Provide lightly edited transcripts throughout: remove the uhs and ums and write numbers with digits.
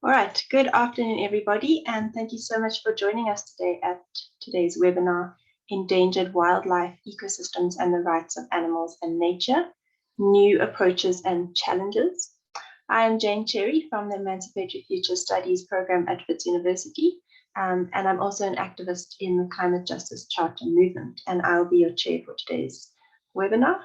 All right, good afternoon, everybody, and thank you so much for joining us today at today's webinar, Endangered Wildlife Ecosystems and the Rights of Animals and Nature, New Approaches and Challenges. I am Jane Cherry from the Emancipatory Future Studies program at Wits University, and I'm also an activist in the Climate Justice Charter movement, and I'll be your chair for today's webinar.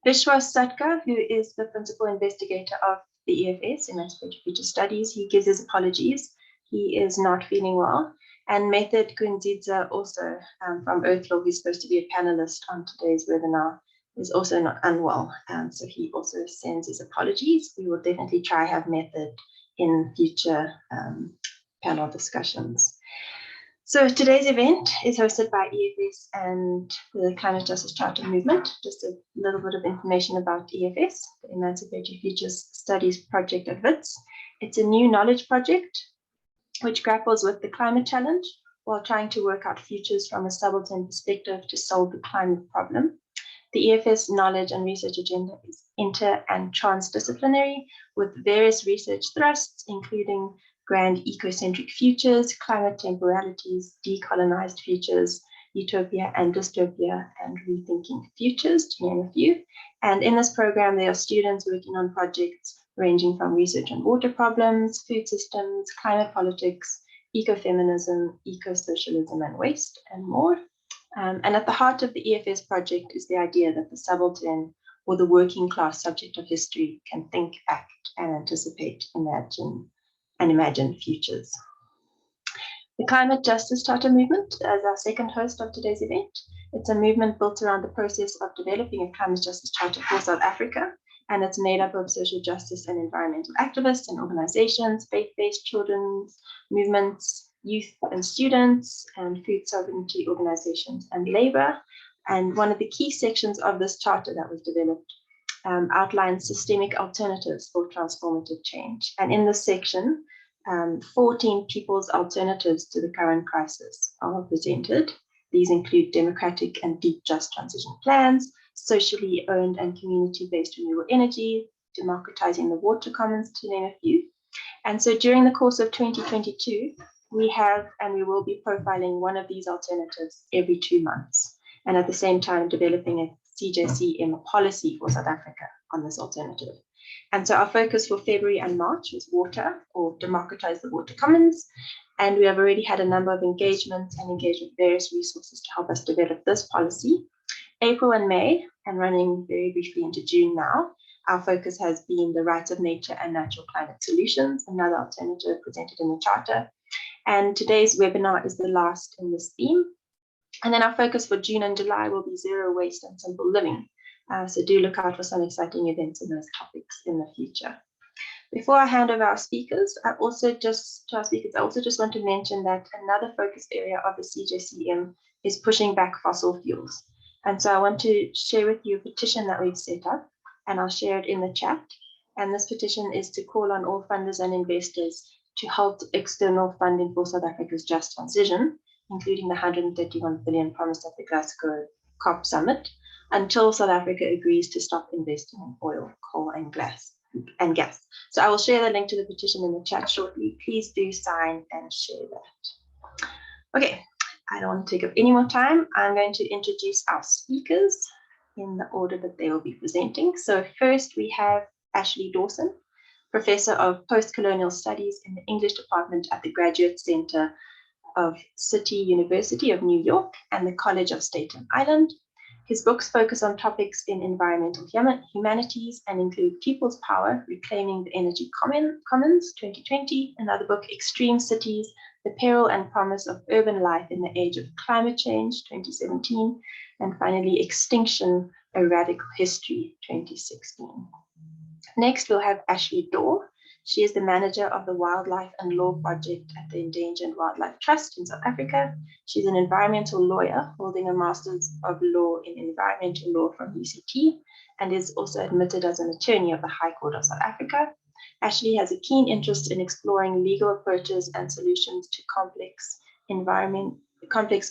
Vishwas Satkar, who is the principal investigator of the EFS, Emancipatory Future Studies, he gives his apologies. He is not feeling well. And Method Kunzidza, also from Earthlaw, who's supposed to be a panelist on today's webinar, is also not unwell. So he also sends his apologies. We will definitely try have Method in future panel discussions. So today's event is hosted by EFS and the Climate Justice Charter movement. Just a little bit of information about EFS, the Emancipatory Futures Studies project at Wits. It's a new knowledge project which grapples with the climate challenge while trying to work out futures from a subaltern perspective to solve the climate problem. The EFS knowledge and research agenda is inter and transdisciplinary with various research thrusts, including grand ecocentric futures, climate temporalities, decolonized futures, utopia and dystopia, and rethinking futures, to name a few. And in this program, there are students working on projects ranging from research on water problems, food systems, climate politics, ecofeminism, eco-socialism, and waste, and more. And at the heart of the EFS project is the idea that the subaltern or the working class subject of history can think, act, and anticipate, imagine futures. The Climate Justice Charter movement as our second host of today's event. It's a movement built around the process of developing a climate justice charter for South Africa, and it's made up of social justice and environmental activists and organizations, faith-based children's movements, youth and students, and food sovereignty organizations and labor. And one of the key sections of this charter that was developed outlines systemic alternatives for transformative change. And in this section, 14 people's alternatives to the current crisis are presented. These include democratic and deep just transition plans, socially owned and community-based renewable energy, democratizing the water commons, to name a few. And so during the course of 2022, we have and we will be profiling one of these alternatives every 2 months, and at the same time developing a CJCM policy for South Africa on this alternative. And so our focus for February and March was water, or democratize the water commons. And we have already had a number of engagements and engaged with various resources to help us develop this policy. April and May, and running very briefly into June now, our focus has been the rights of nature and natural climate solutions, another alternative presented in the charter. And today's webinar is the last in this theme. And then our focus for June and July will be zero waste and simple living. So do look out for some exciting events in those topics in the future. Before I hand over our speakers, I also just want to mention that another focus area of the CJCM is pushing back fossil fuels. And so I want to share with you a petition that we've set up, and I'll share it in the chat. And this petition is to call on all funders and investors to halt external funding for South Africa's just transition, including the 131 billion promised at the Glasgow COP summit, until South Africa agrees to stop investing in oil, coal, and gas. So I will share the link to the petition in the chat shortly. Please do sign and share that. Okay, I don't want to take up any more time. I'm going to introduce our speakers in the order that they will be presenting. So first we have Ashley Dawson, Professor of Postcolonial Studies in the English Department at the Graduate Center of City University of New York and the College of Staten Island. His books focus on topics in environmental humanities and include People's Power, Reclaiming the Energy Commons, 2020, another book, Extreme Cities, The Peril and Promise of Urban Life in the Age of Climate Change, 2017, and finally, Extinction, A Radical History, 2016. Next, we'll have Ashley Daw. She is the manager of the Wildlife and Law Project at the Endangered Wildlife Trust in South Africa. She's an environmental lawyer holding a Master's of Law in Environmental Law from UCT and is also admitted as an attorney of the High Court of South Africa. Ashley has a keen interest in exploring legal approaches and solutions to complex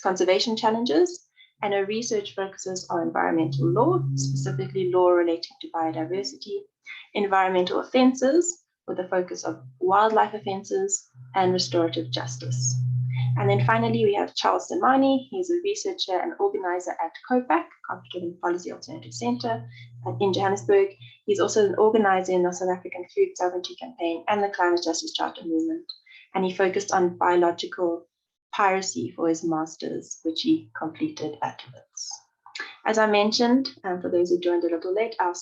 conservation challenges and her research focuses on environmental law, specifically law relating to biodiversity, environmental offences with a focus of wildlife offences, and restorative justice. And then finally, we have Charles Samani. He's a researcher and organizer at COPAC, Conflict and Policy Alternative Centre in Johannesburg. He's also an organizer in the South African Food Sovereignty Campaign and the Climate Justice Charter movement. And he focused on biological piracy for his master's, which he completed at Wits. As I mentioned, for those who joined a little late, our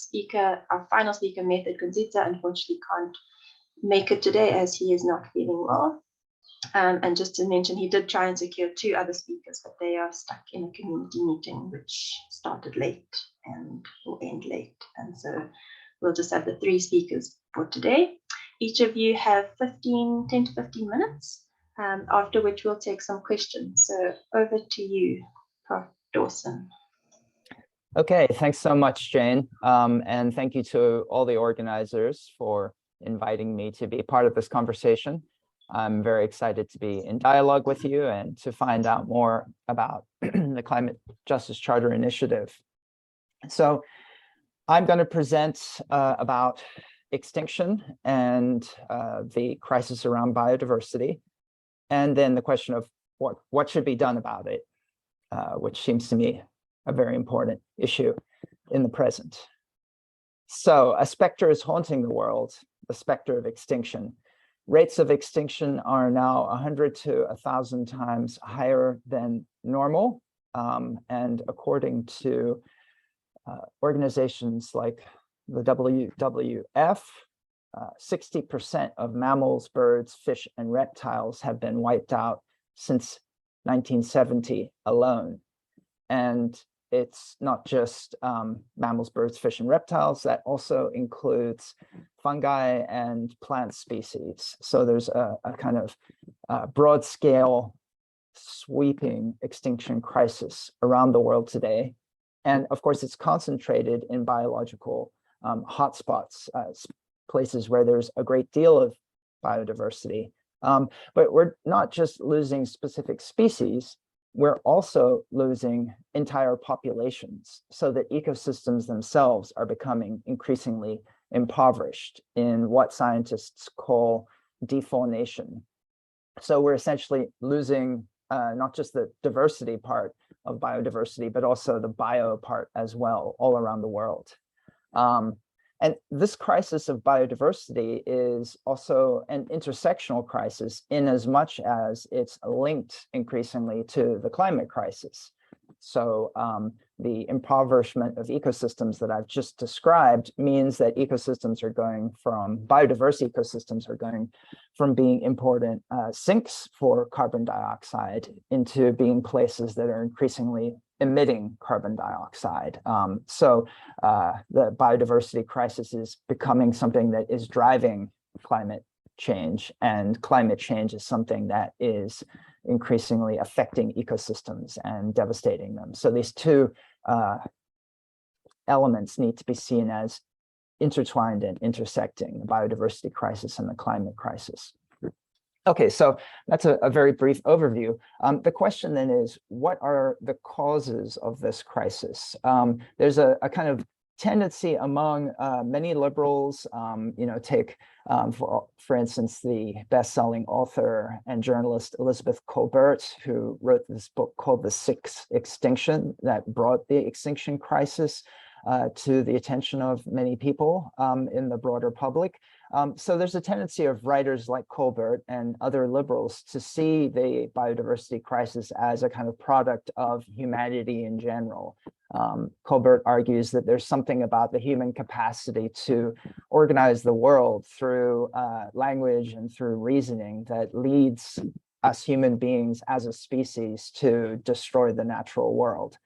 final speaker, Method Kunzitsa, unfortunately can't make it today as he is not feeling well. And just to mention, he did try and secure 2 other speakers, but they are stuck in a community meeting, which started late and will end late. And so we'll just have the 3 speakers for today. Each of you have 10 to 15 minutes, after which we'll take some questions. So over to you, Prof. Dawson. Okay, thanks so much, Jane. And thank you to all the organizers for inviting me to be a part of this conversation. I'm very excited to be in dialogue with you and to find out more about the Climate Justice Charter Initiative. So I'm going to present about extinction and the crisis around biodiversity, and then the question of what should be done about it, which seems to me a very important issue in the present. So a specter is haunting the world, the specter of extinction. Rates of extinction are now 100 to 1,000 times higher than normal. And according to organizations like the WWF, 60% of mammals, birds, fish, and reptiles have been wiped out since 1970 alone. And it's not just mammals, birds, fish, and reptiles. That also includes fungi and plant species. So there's a kind of broad scale sweeping extinction crisis around the world today. And of course, it's concentrated in biological hotspots, places where there's a great deal of biodiversity. But we're not just losing specific species, we're also losing entire populations, so that ecosystems themselves are becoming increasingly impoverished in what scientists call defaunation. So we're essentially losing not just the diversity part of biodiversity, but also the bio part as well, all around the world. And this crisis of biodiversity is also an intersectional crisis in as much as it's linked increasingly to the climate crisis. So the impoverishment of ecosystems that I've just described means that ecosystems are going from, biodiverse ecosystems are going from being important sinks for carbon dioxide into being places that are increasingly emitting carbon dioxide. So the biodiversity crisis is becoming something that is driving climate change, and climate change is something that is increasingly affecting ecosystems and devastating them. So these 2 elements need to be seen as intertwined and intersecting, the biodiversity crisis and the climate crisis. Okay, so that's a very brief overview. The question then is, what are the causes of this crisis? There's a kind of tendency among many liberals, take, for instance, the best-selling author and journalist Elizabeth Kolbert, who wrote this book called The Sixth Extinction, that brought the extinction crisis to the attention of many people in the broader public. So there's a tendency of writers like Kolbert and other liberals to see the biodiversity crisis as a kind of product of humanity in general. Kolbert argues that there's something about the human capacity to organize the world through language and through reasoning that leads us human beings as a species to destroy the natural world.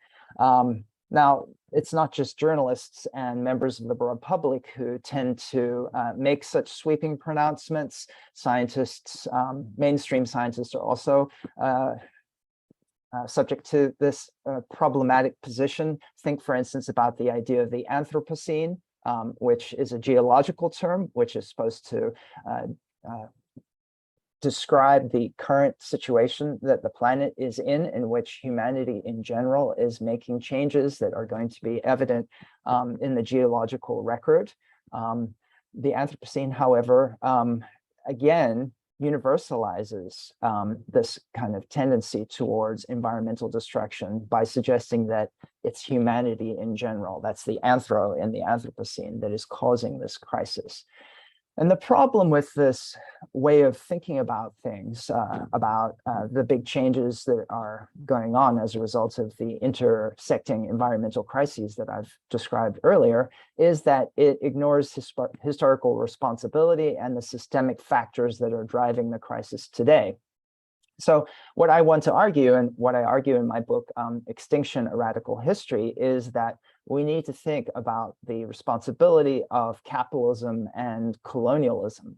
Now, it's not just journalists and members of the broad public who tend to make such sweeping pronouncements. Scientists, mainstream scientists, are also subject to this problematic position. Think, for instance, about the idea of the Anthropocene, which is a geological term, which is supposed to describe the current situation that the planet is in which humanity in general is making changes that are going to be evident in the geological record. The Anthropocene, however, again, universalizes this kind of tendency towards environmental destruction by suggesting that it's humanity in general, that's the anthro in the Anthropocene, that is causing this crisis. And the problem with this way of thinking about things, about the big changes that are going on as a result of the intersecting environmental crises that I've described earlier, is that it ignores historical responsibility and the systemic factors that are driving the crisis today. So what I want to argue, and what I argue in my book, Extinction: A Radical History, is that we need to think about the responsibility of capitalism and colonialism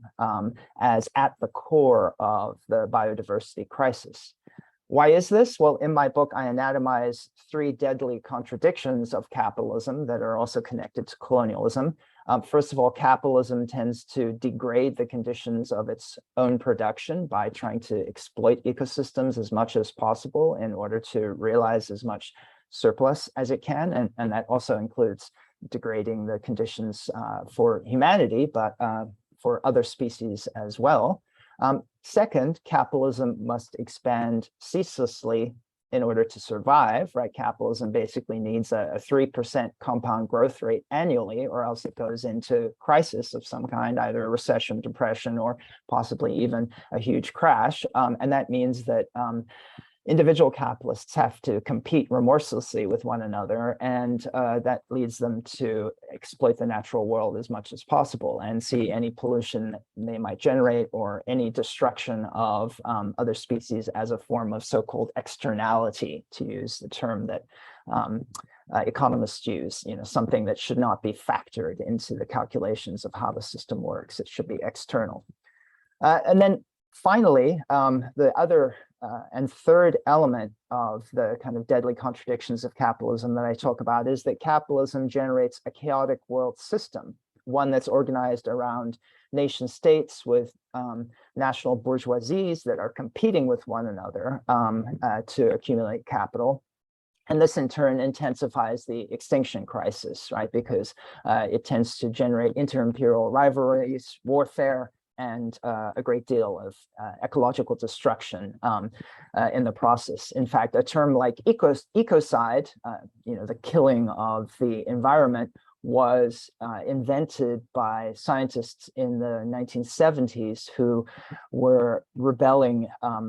as at the core of the biodiversity crisis. Why is this? Well, in my book, I anatomize 3 deadly contradictions of capitalism that are also connected to colonialism. First of all, capitalism tends to degrade the conditions of its own production by trying to exploit ecosystems as much as possible in order to realize as much surplus as it can. And that also includes degrading the conditions for humanity, but for other species as well. Second, capitalism must expand ceaselessly in order to survive, right? Capitalism basically needs a 3% compound growth rate annually, or else it goes into crisis of some kind, either a recession, depression, or possibly even a huge crash. And that means that individual capitalists have to compete remorselessly with one another, and that leads them to exploit the natural world as much as possible and see any pollution that they might generate or any destruction of other species as a form of so-called externality, to use the term that economists use, something that should not be factored into the calculations of how the system works. It should be external. And then finally, the other and third element of the kind of deadly contradictions of capitalism that I talk about is that capitalism generates a chaotic world system, one that's organized around nation states with national bourgeoisies that are competing with one another to accumulate capital. And this in turn intensifies the extinction crisis, right? Because it tends to generate inter-imperial rivalries, warfare, and a great deal of ecological destruction in the process. In fact, a term like ecocide, the killing of the environment, was invented by scientists in the 1970s who were rebelling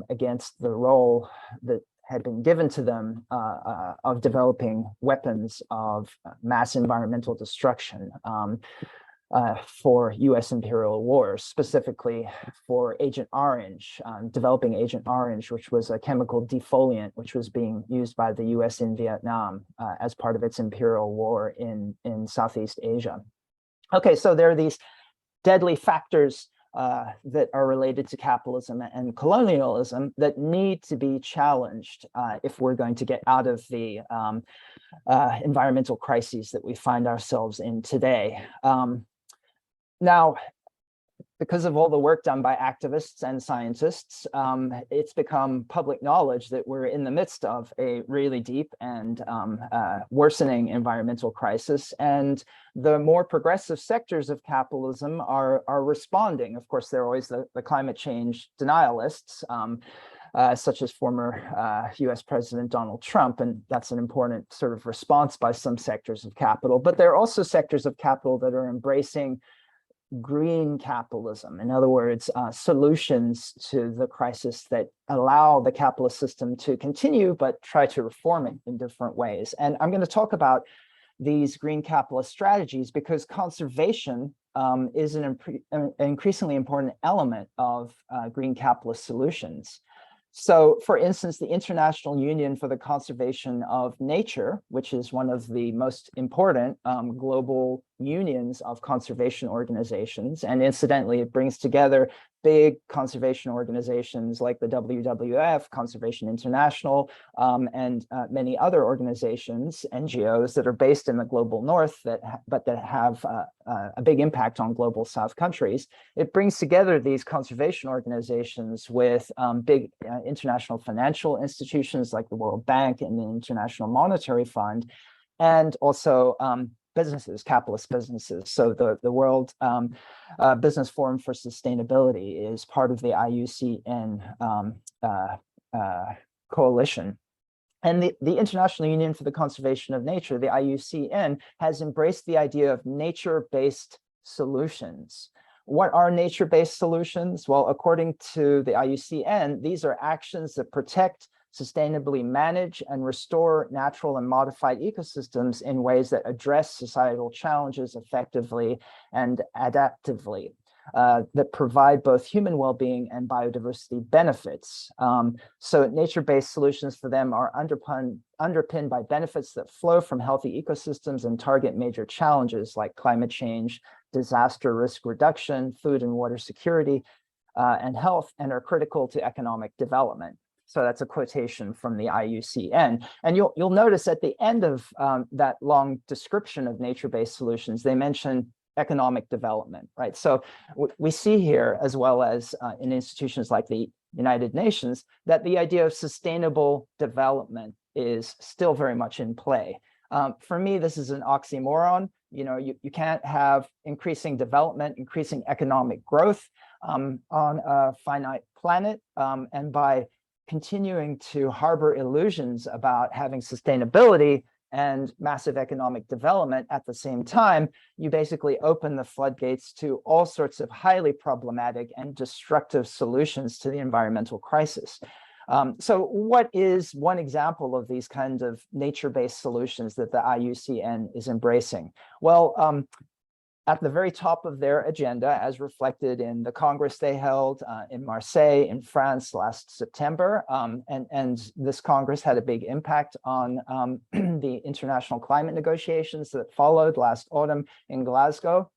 against the role that had been given to them of developing weapons of mass environmental destruction for US imperial wars, specifically for Agent Orange, developing Agent Orange, which was a chemical defoliant, which was being used by the US in Vietnam as part of its imperial war in Southeast Asia. Okay, so there are these deadly factors that are related to capitalism and colonialism that need to be challenged if we're going to get out of the environmental crises that we find ourselves in today. Now, because of all the work done by activists and scientists, it's become public knowledge that we're in the midst of a really deep and worsening environmental crisis. And the more progressive sectors of capitalism are responding. Of course, there are always the climate change denialists, such as former US President Donald Trump, and that's an important sort of response by some sectors of capital. But there are also sectors of capital that are embracing green capitalism. In other words, solutions to the crisis that allow the capitalist system to continue, but try to reform it in different ways. And I'm going to talk about these green capitalist strategies because conservation is an increasingly important element of green capitalist solutions. So, for instance, the International Union for the Conservation of Nature, which is one of the most important global unions of conservation organizations, and incidentally, it brings together big conservation organizations like the WWF, Conservation International, and many other organizations, NGOs that are based in the global north that have a big impact on global south countries. It brings together these conservation organizations with big international financial institutions like the World Bank and the International Monetary Fund, and also businesses, capitalist businesses. So the World Business Forum for Sustainability is part of the IUCN coalition. And the International Union for the Conservation of Nature, the IUCN, has embraced the idea of nature-based solutions. What are nature-based solutions? Well, according to the IUCN, these are actions that protect, sustainably manage, and restore natural and modified ecosystems in ways that address societal challenges effectively and adaptively, that provide both human well-being and biodiversity benefits. So nature-based solutions for them are underpinned by benefits that flow from healthy ecosystems and target major challenges like climate change, disaster risk reduction, food and water security, and health, and are critical to economic development. So that's a quotation from the IUCN. And you'll notice at the end of that long description of nature-based solutions, they mention economic development, right? So we see here, as well as in institutions like the United Nations, that the idea of sustainable development is still very much in play. For me, this is an oxymoron. You know, you can't have increasing development, increasing economic growth on a finite planet, and by continuing to harbor illusions about having sustainability and massive economic development at the same time, you basically open the floodgates to all sorts of highly problematic and destructive solutions to the environmental crisis. So what is one example of these kinds of nature-based solutions that the IUCN is embracing? Well, at the very top of their agenda, as reflected in the Congress they held in Marseille in France last September, and this Congress had a big impact on the international climate negotiations that followed last autumn in Glasgow.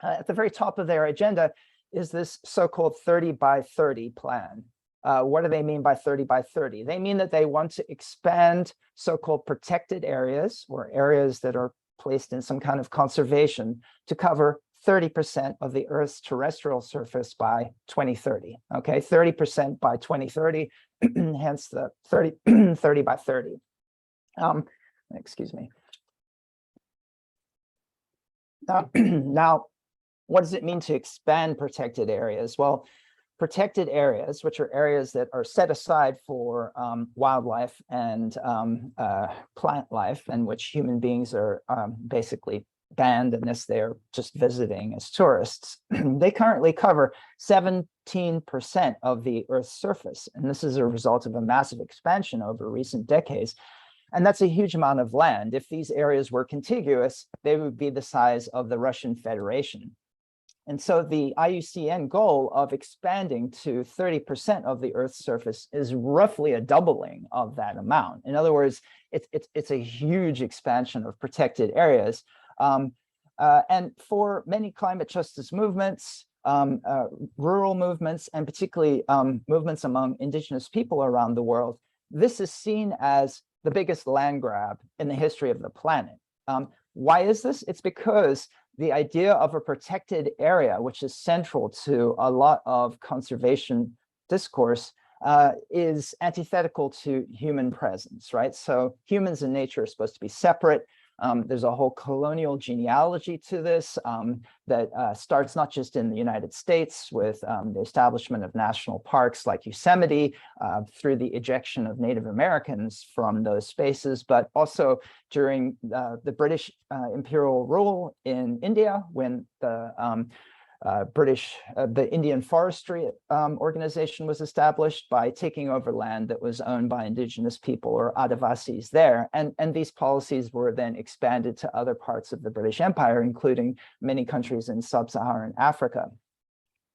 At the very top of their agenda is this so-called 30 by 30 plan. What do they mean by 30 by 30? They mean that they want to expand so-called protected areas, or areas that are placed in some kind of conservation, to cover 30% of the Earth's terrestrial surface by 2030. Okay, 30% by 2030, hence the 30 by 30. Excuse me. Now, what does it mean to expand protected areas? Well, protected areas, which are areas that are set aside for wildlife and plant life, and which human beings are basically banned unless they're just visiting as tourists, they currently cover 17% of the Earth's surface. And this is a result of a massive expansion over recent decades. And that's a huge amount of land. If these areas were contiguous, they would be the size of the Russian Federation. And so the IUCN goal of expanding to 30% of the Earth's surface is roughly a doubling of that amount. In other words, it's a huge expansion of protected areas. And for many climate justice movements, rural movements, and particularly movements among indigenous people around the world, this is seen as the biggest land grab in the history of the planet. Why is this? It's because the idea of a protected area, which is central to a lot of conservation discourse, is antithetical to human presence, right? So humans and nature are supposed to be separate. There's a whole colonial genealogy to this that starts not just in the United States with the establishment of national parks like Yosemite, through the ejection of Native Americans from those spaces, but also during the British imperial rule in India, when the the Indian Forestry Organization was established by taking over land that was owned by indigenous people, or Adivasis there. And these policies were then expanded to other parts of the British Empire, including many countries in sub-Saharan Africa.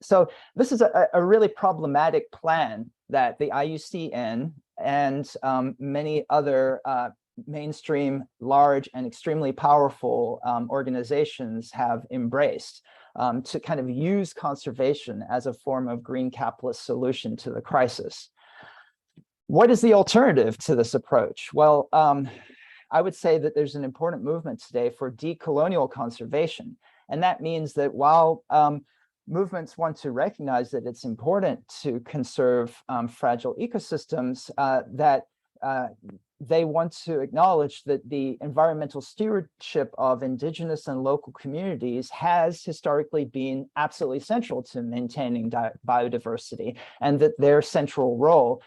So this is a really problematic plan that the IUCN and many other mainstream, large, and extremely powerful organizations have embraced. to kind of use conservation as a form of green capitalist solution to the crisis. What is the alternative to this approach? Well, I would say that there's an important movement today for decolonial conservation. And that means that while movements want to recognize that it's important to conserve fragile ecosystems, that they want to acknowledge that the environmental stewardship of indigenous and local communities has historically been absolutely central to maintaining biodiversity, and that their central role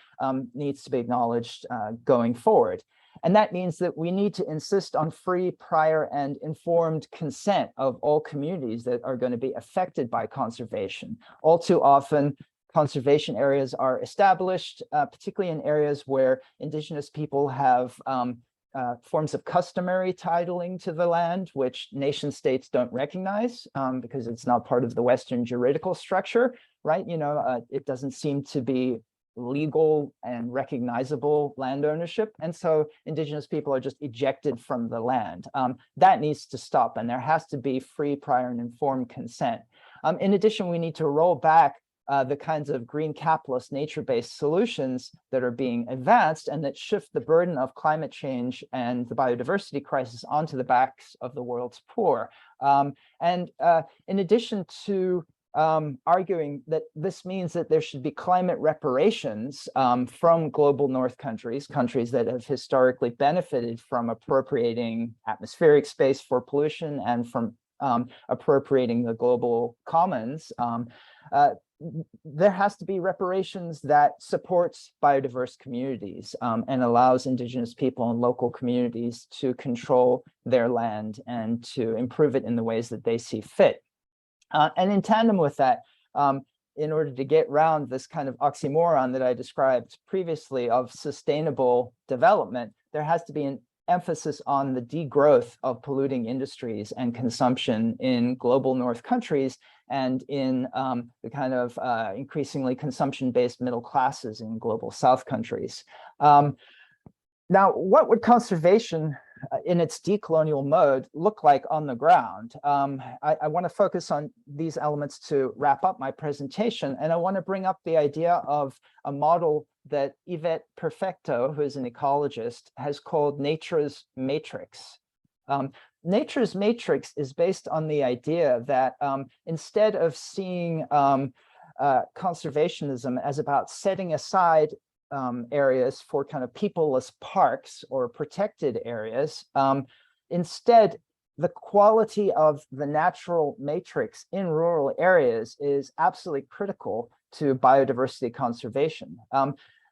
needs to be acknowledged going forward. And that means that we need to insist on free, prior, and informed consent of all communities that are going to be affected by conservation. All too often, conservation areas are established, particularly in areas where indigenous people have forms of customary titling to the land, which nation states don't recognize because it's not part of the Western juridical structure, right? It doesn't seem to be legal and recognizable land ownership. And so indigenous people are just ejected from the land. That needs to stop, and there has to be free, prior, and informed consent. In addition, we need to roll back the kinds of green capitalist nature-based solutions that are being advanced and that shift the burden of climate change and the biodiversity crisis onto the backs of the world's poor. In addition to arguing that this means that there should be climate reparations from global north countries that have historically benefited from appropriating atmospheric space for pollution and from appropriating the global commons. There has to be reparations that supports biodiverse communities and allows indigenous people and local communities to control their land and to improve it in the ways that they see fit. And in tandem with that, in order to get around this kind of oxymoron that I described previously of sustainable development, there has to be an emphasis on the degrowth of polluting industries and consumption in global north countries and in the kind of increasingly consumption-based middle classes in global south countries. Now, what would conservation in its decolonial mode look like on the ground? I want to focus on these elements to wrap up my presentation, and I want to bring up the idea of a model that Yvette Perfecto, who is an ecologist, has called nature's matrix. Nature's matrix is based on the idea that instead of seeing conservationism as about setting aside areas for kind of peopleless parks or protected areas, instead, the quality of the natural matrix in rural areas is absolutely critical to biodiversity conservation.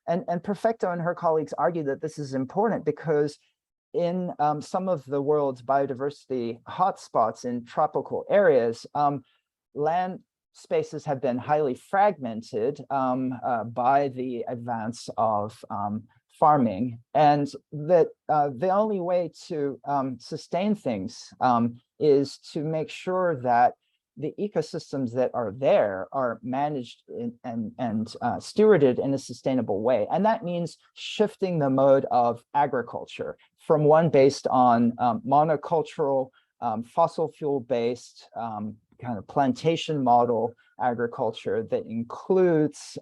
And Perfecto and her colleagues argue that this is important because in some of the world's biodiversity hotspots in tropical areas, land spaces have been highly fragmented by the advance of farming, and that the only way to sustain things is to make sure that the ecosystems that are there are managed and stewarded in a sustainable way. And that means shifting the mode of agriculture from one based on monocultural, fossil fuel-based kind of plantation model agriculture that includes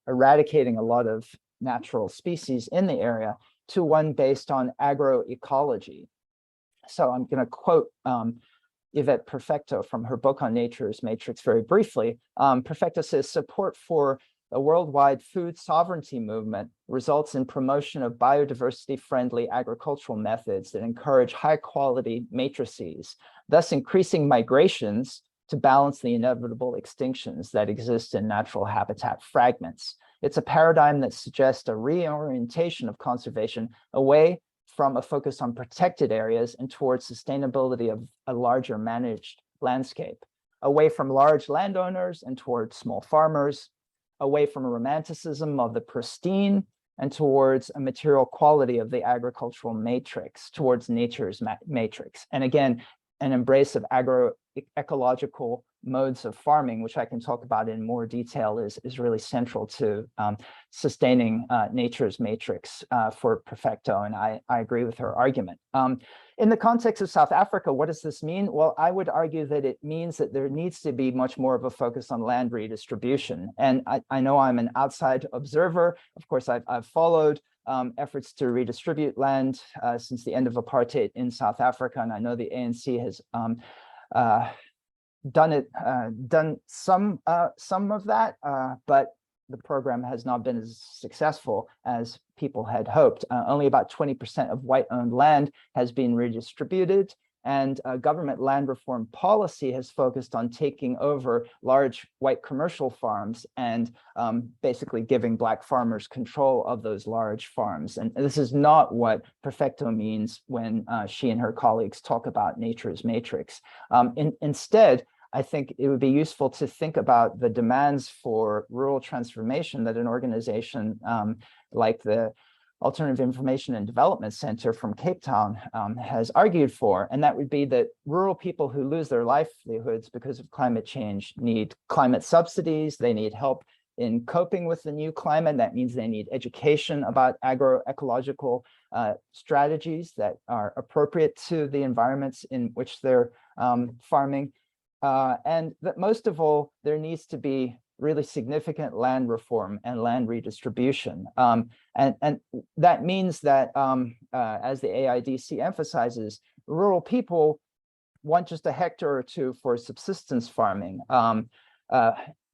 eradicating a lot of natural species in the area to one based on agroecology. So I'm going to quote Yvette Perfecto from her book on Nature's Matrix very briefly. Perfecto says, support for a worldwide food sovereignty movement results in promotion of biodiversity-friendly agricultural methods that encourage high-quality matrices, thus increasing migrations to balance the inevitable extinctions that exist in natural habitat fragments. It's a paradigm that suggests a reorientation of conservation away from a focus on protected areas and towards sustainability of a larger managed landscape, away from large landowners and towards small farmers, away from a romanticism of the pristine and towards a material quality of the agricultural matrix, towards nature's matrix. And again, an embrace of agroecological modes of farming, which I can talk about in more detail, is really central to sustaining nature's matrix for Perfecto, and I agree with her argument. In the context of South Africa, what does this mean? Well, I would argue that it means that there needs to be much more of a focus on land redistribution. And I know I'm an outside observer. Of course, I've followed efforts to redistribute land since the end of apartheid in South Africa, and I know the ANC has done some of that, but the program has not been as successful as people had hoped. Only about 20% of white-owned land has been redistributed, and government land reform policy has focused on taking over large white commercial farms and basically giving Black farmers control of those large farms. And this is not what Perfecto means when she and her colleagues talk about nature's matrix. Instead, I think it would be useful to think about the demands for rural transformation that an organization like the Alternative Information and Development Center from Cape Town has argued for, and that would be that rural people who lose their livelihoods because of climate change need climate subsidies, they need help in coping with the new climate. That means they need education about agroecological strategies that are appropriate to the environments in which they're farming. And that most of all, there needs to be really significant land reform and land redistribution. And that means that, as the AIDC emphasizes, rural people want just a hectare or two for subsistence farming.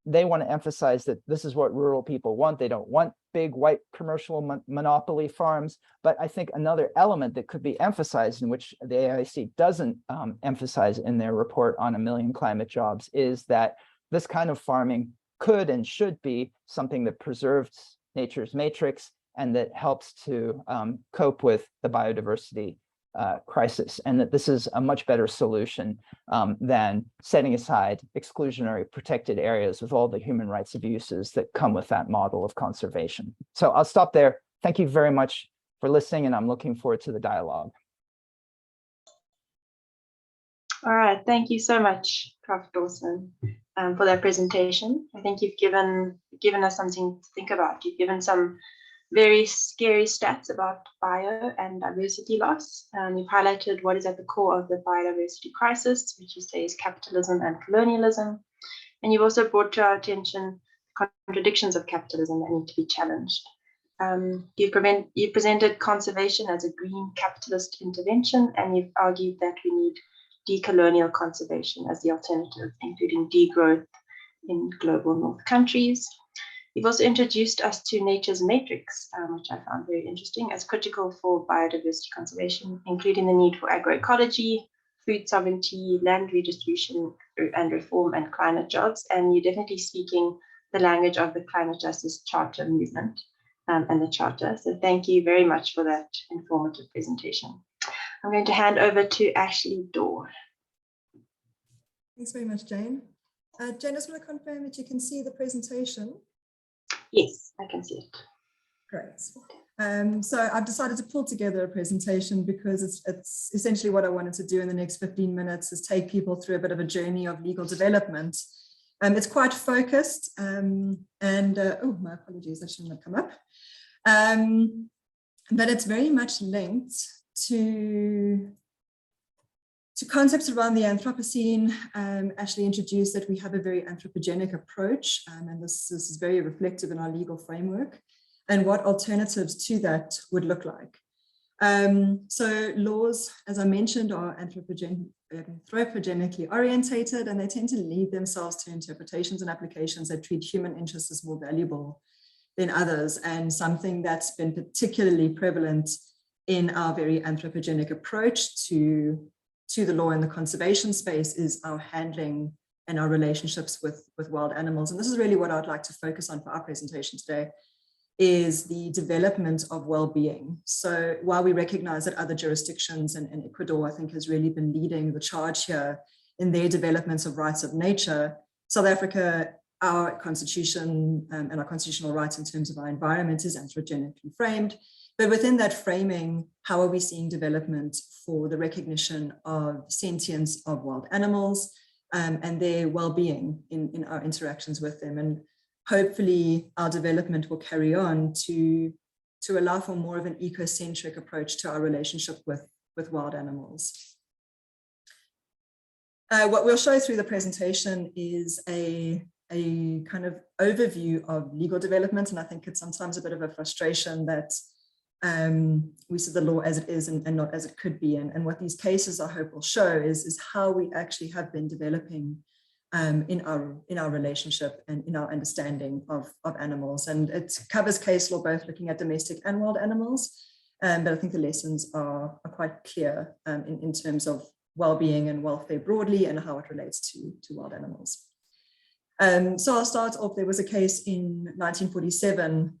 They want to emphasize that this is what rural people want. They don't want big white commercial monopoly farms. But I think another element that could be emphasized, in which the AIC doesn't emphasize in their report on 1 million climate jobs, is that this kind of farming could and should be something that preserves nature's matrix and that helps to cope with the biodiversity crisis, and that this is a much better solution than setting aside exclusionary protected areas with all the human rights abuses that come with that model of conservation. So I'll stop there. Thank you very much for listening, and I'm looking forward to the dialogue. All right, thank you so much, Prof. Dawson, for that presentation. I think you've given us something to think about. You've given some very scary stats about bio and diversity loss. You've highlighted what is at the core of the biodiversity crisis, which you say is capitalism and colonialism. And you've also brought to our attention contradictions of capitalism that need to be challenged. You've presented conservation as a green capitalist intervention, and you've argued that we need decolonial conservation as the alternative, including degrowth in global north countries. You've also introduced us to nature's matrix, which I found very interesting, as critical for biodiversity conservation, including the need for agroecology, food sovereignty, land redistribution and reform, and climate jobs. And you're definitely speaking the language of the climate justice charter movement and the charter. So thank you very much for that informative presentation. I'm going to hand over to Ashley Dorr. Thanks very much, Jane. Jane, I just want to confirm that you can see the presentation. Yes, I can see it. Great. So I've decided to pull together a presentation because it's essentially what I wanted to do in the next 15 minutes is take people through a bit of a journey of legal development. It's quite focused oh, my apologies, that shouldn't have come up. But it's very much linked to concepts around the Anthropocene. Ashley introduced that we have a very anthropogenic approach, and this is very reflective in our legal framework, and what alternatives to that would look like. So laws, as I mentioned, are anthropogenically orientated, and they tend to lead themselves to interpretations and applications that treat human interests as more valuable than others, and something that's been particularly prevalent in our very anthropogenic approach to the law in the conservation space is our handling and our relationships with wild animals. And this is really what I'd like to focus on for our presentation today, is the development of well-being. So while we recognize that other jurisdictions, and Ecuador, I think, has really been leading the charge here in their developments of rights of nature, South Africa, our constitution and our constitutional rights in terms of our environment is anthropogenically framed. But within that framing, how are we seeing development for the recognition of sentience of wild animals and their well-being in our interactions with them? And hopefully our development will carry on to allow for more of an ecocentric approach to our relationship with wild animals. What we'll show through the presentation is a kind of overview of legal development, and I think it's sometimes a bit of a frustration that we see the law as it is and not as it could be. And what these cases, I hope, will show is how we actually have been developing in our relationship and in our understanding of animals. And it covers case law, both looking at domestic and wild animals. But I think the lessons are quite clear in terms of well-being and welfare broadly and how it relates to wild animals. So I'll start off. There was a case in 1947,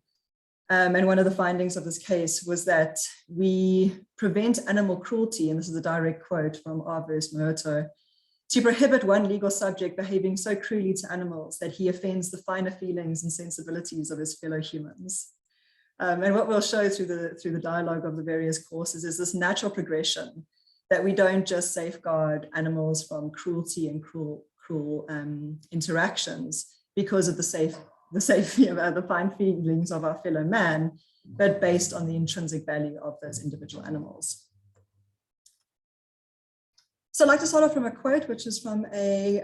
and one of the findings of this case was that we prevent animal cruelty, and this is a direct quote from R. versus Mohoto, to prohibit one legal subject behaving so cruelly to animals that he offends the finer feelings and sensibilities of his fellow humans. And what we'll show through the dialogue of the various courses is this natural progression that we don't just safeguard animals from cruelty and cruel interactions because of the fine feelings of our fellow man, but based on the intrinsic value of those individual animals. So I'd like to start off from a quote, which is from a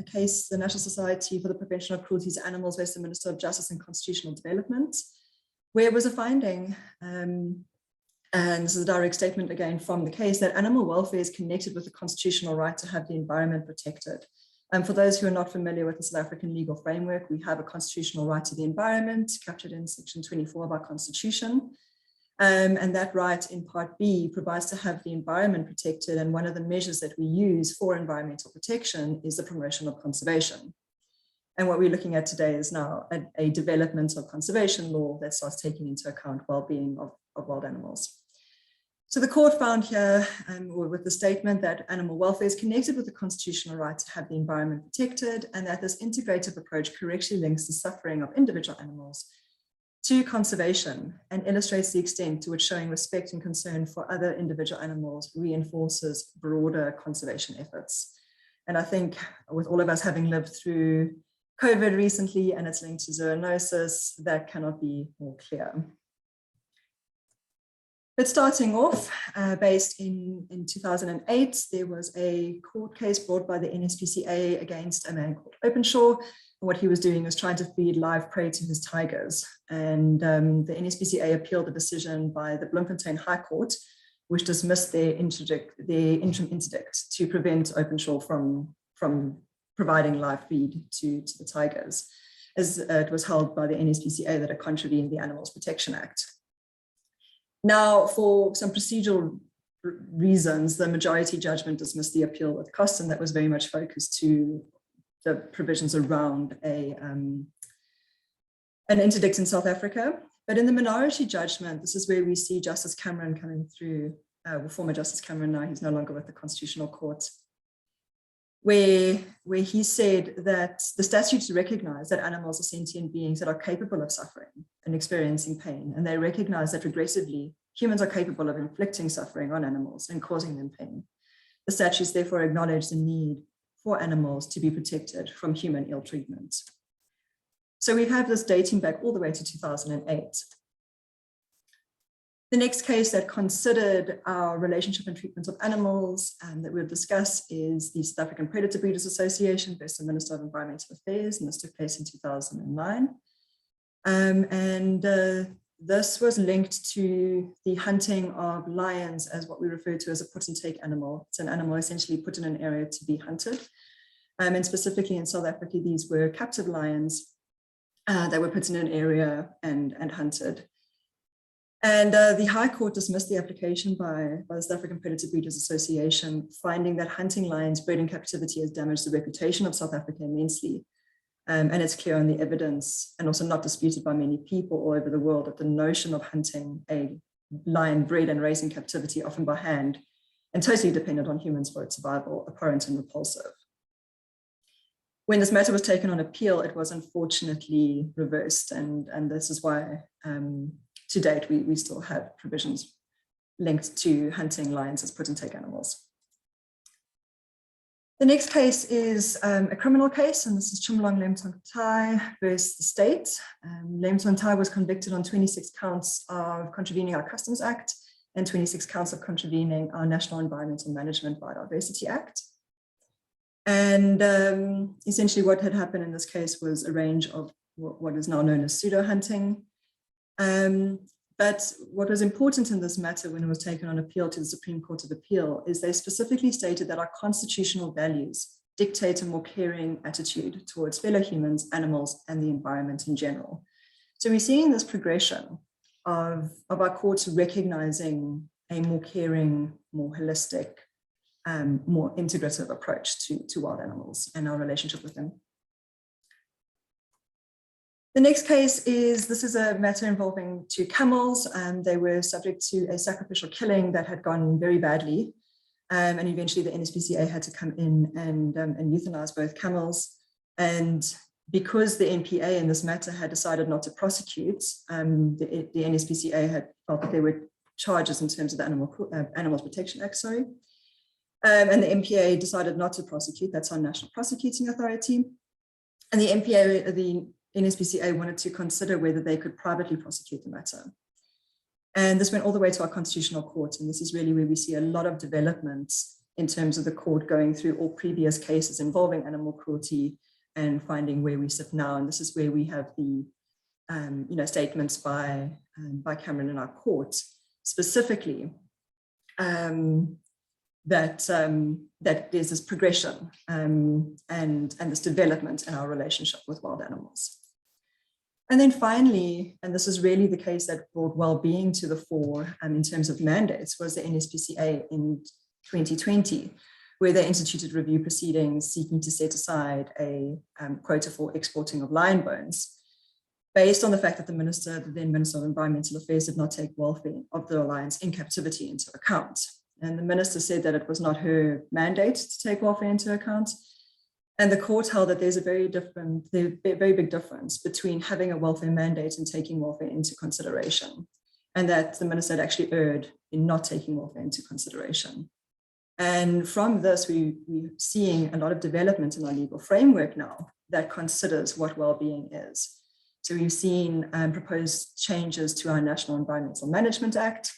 case, the National Society for the Prevention of Cruelty to Animals versus the Minister of Justice and Constitutional Development, where it was a finding, and this is a direct statement again from the case, that animal welfare is connected with the constitutional right to have the environment protected. And for those who are not familiar with the South African legal framework, we have a constitutional right to the environment captured in Section 24 of our Constitution. And that right in Part B provides to have the environment protected. And one of the measures that we use for environmental protection is the promotion of conservation. And what we're looking at today is now a development of conservation law that starts taking into account well-being of wild animals. So the court found here with the statement that animal welfare is connected with the constitutional right to have the environment protected, and that this integrative approach correctly links the suffering of individual animals to conservation and illustrates the extent to which showing respect and concern for other individual animals reinforces broader conservation efforts. And I think with all of us having lived through COVID recently and its link to zoonosis, that cannot be more clear. But starting off, based in 2008, there was a court case brought by the NSPCA against a man called Openshaw. What he was doing was trying to feed live prey to his tigers. And the NSPCA appealed the decision by the Bloemfontein High Court, which dismissed their interim interdict to prevent Openshaw from providing live feed to the tigers, as it was held by the NSPCA that it contravened the Animals Protection Act. Now, for some procedural reasons, the majority judgment dismissed the appeal with cost, and that was very much focused to the provisions around an interdict in South Africa. But in the minority judgment, this is where we see Justice Cameron coming through, former Justice Cameron now, he's no longer with the Constitutional Court, where he said that the statutes recognize that animals are sentient beings that are capable of suffering and experiencing pain. And they recognize that regressively, humans are capable of inflicting suffering on animals and causing them pain. The statutes therefore acknowledge the need for animals to be protected from human ill treatment. So we have this dating back all the way to 2008. The next case that considered our relationship and treatment of animals that we'll discuss is the South African Predator Breeders Association versus the Minister of Environmental Affairs, and this took place in 2009. This was linked to the hunting of lions as what we refer to as a put and take animal. It's an animal essentially put in an area to be hunted. And specifically in South Africa, these were captive lions that were put in an area and hunted. And the High Court dismissed the application by the South African Predator Breeders Association, finding that hunting lions bred in captivity has damaged the reputation of South Africa immensely. And it's clear on the evidence, and also not disputed by many people all over the world, that the notion of hunting a lion bred and raised in captivity, often by hand, and totally dependent on humans for its survival, abhorrent and repulsive. When this matter was taken on appeal, it was unfortunately reversed, and this is why to date we still have provisions linked to hunting lions as put and take animals. The next case is a criminal case, and this is Chumlong Lemtontai versus the state. Lemtontai was convicted on 26 counts of contravening our Customs Act and 26 counts of contravening our National Environmental Management Biodiversity Act. And essentially what had happened in this case was a range of what is now known as pseudo hunting. But what was important in this matter when it was taken on appeal to the Supreme Court of Appeal is they specifically stated that our constitutional values dictate a more caring attitude towards fellow humans, animals, and the environment in general. So we're seeing this progression of our courts recognizing a more caring, more holistic, more integrative approach to wild animals and our relationship with them. The next case this is a matter involving 2 camels, and they were subject to a sacrificial killing that had gone very badly. And eventually the NSPCA had to come in and euthanize both camels. And because the NPA in this matter had decided not to prosecute, the NSPCA had felt that there were charges in terms of the Animals Protection Act, sorry. And the NPA decided not to prosecute. That's our national prosecuting authority. And the NSPCA wanted to consider whether they could privately prosecute the matter. And this went all the way to our Constitutional Court. And this is really where we see a lot of developments in terms of the court going through all previous cases involving animal cruelty and finding where we sit now. And this is where we have the statements by Cameron in our court, specifically that there's this progression and this development in our relationship with wild animals. And then finally, and this is really the case that brought well-being to the fore in terms of mandates, was the NSPCA in 2020, where they instituted review proceedings seeking to set aside a quota for exporting of lion bones, based on the fact that the then Minister of Environmental Affairs did not take welfare of the lions in captivity into account. And the minister said that it was not her mandate to take welfare into account. And the court held that there's a very big difference between having a welfare mandate and taking welfare into consideration, and that the minister had actually erred in not taking welfare into consideration. And from this, we're seeing a lot of development in our legal framework now that considers what well-being is. So we've seen proposed changes to our National Environmental Management Act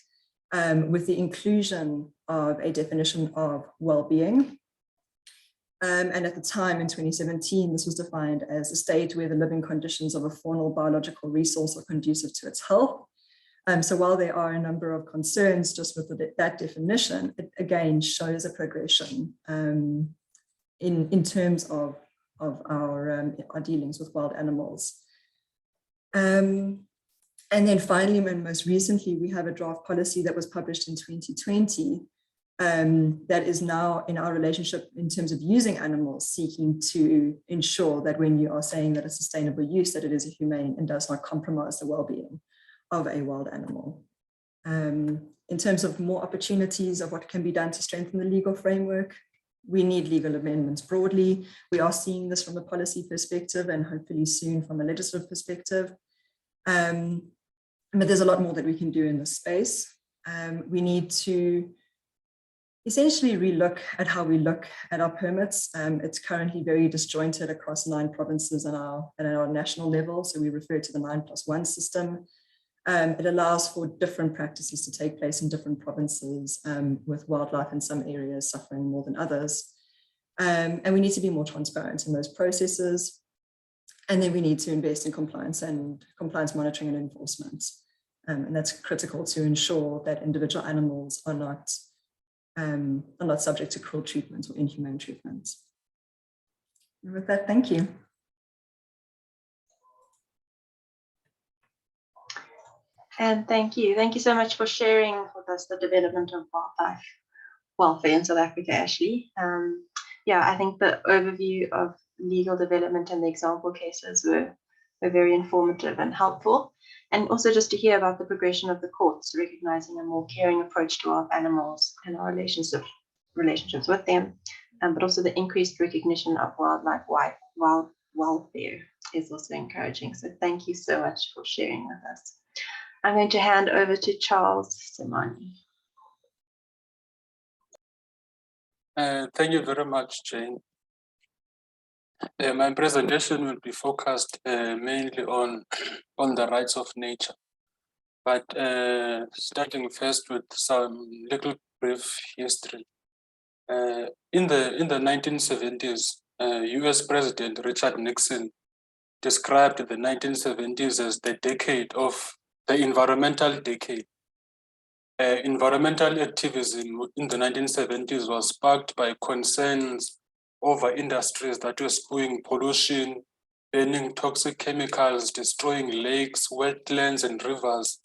with the inclusion of a definition of well-being. And at the time in 2017, this was defined as a state where the living conditions of a faunal biological resource are conducive to its health. So while there are a number of concerns just with that definition, it again shows a progression in terms of our dealings with wild animals. And then finally, and most recently, we have a draft policy that was published in 2020 that is now in our relationship in terms of using animals, seeking to ensure that when you are saying that a sustainable use, that it is a humane and does not compromise the well-being of a wild animal. In terms of more opportunities of what can be done to strengthen the legal framework, we need legal amendments broadly. We are seeing this from a policy perspective and hopefully soon from a legislative perspective. But there's a lot more that we can do in this space. We need to essentially relook at how we look at our permits. It's currently very disjointed across 9 provinces and at our national level. So we refer to the 9+1 system. It allows for different practices to take place in different provinces, with wildlife in some areas suffering more than others. And we need to be more transparent in those processes. And then we need to invest in compliance monitoring and enforcement. And that's critical to ensure that individual animals are not subject to cruel treatment or inhumane treatment. And with that, thank you. And thank you. Thank you so much for sharing with us the development of wildlife welfare in South Africa, Ashley. Yeah, I think the overview of legal development and the example cases were very informative and helpful. And also just to hear about the progression of the courts, recognizing a more caring approach to our animals and our relationships with them, but also the increased recognition of wildlife welfare is also encouraging. So thank you so much for sharing with us. I'm going to hand over to Charles Simani. Thank you very much, Jane. My presentation will be focused mainly on the rights of nature. But starting first with some little brief history. In the 1970s, US President Richard Nixon described the 1970s as the decade of the environmental decade. Environmental activism in the 1970s was sparked by concerns over industries that were spewing pollution, burning toxic chemicals, destroying lakes, wetlands, and rivers.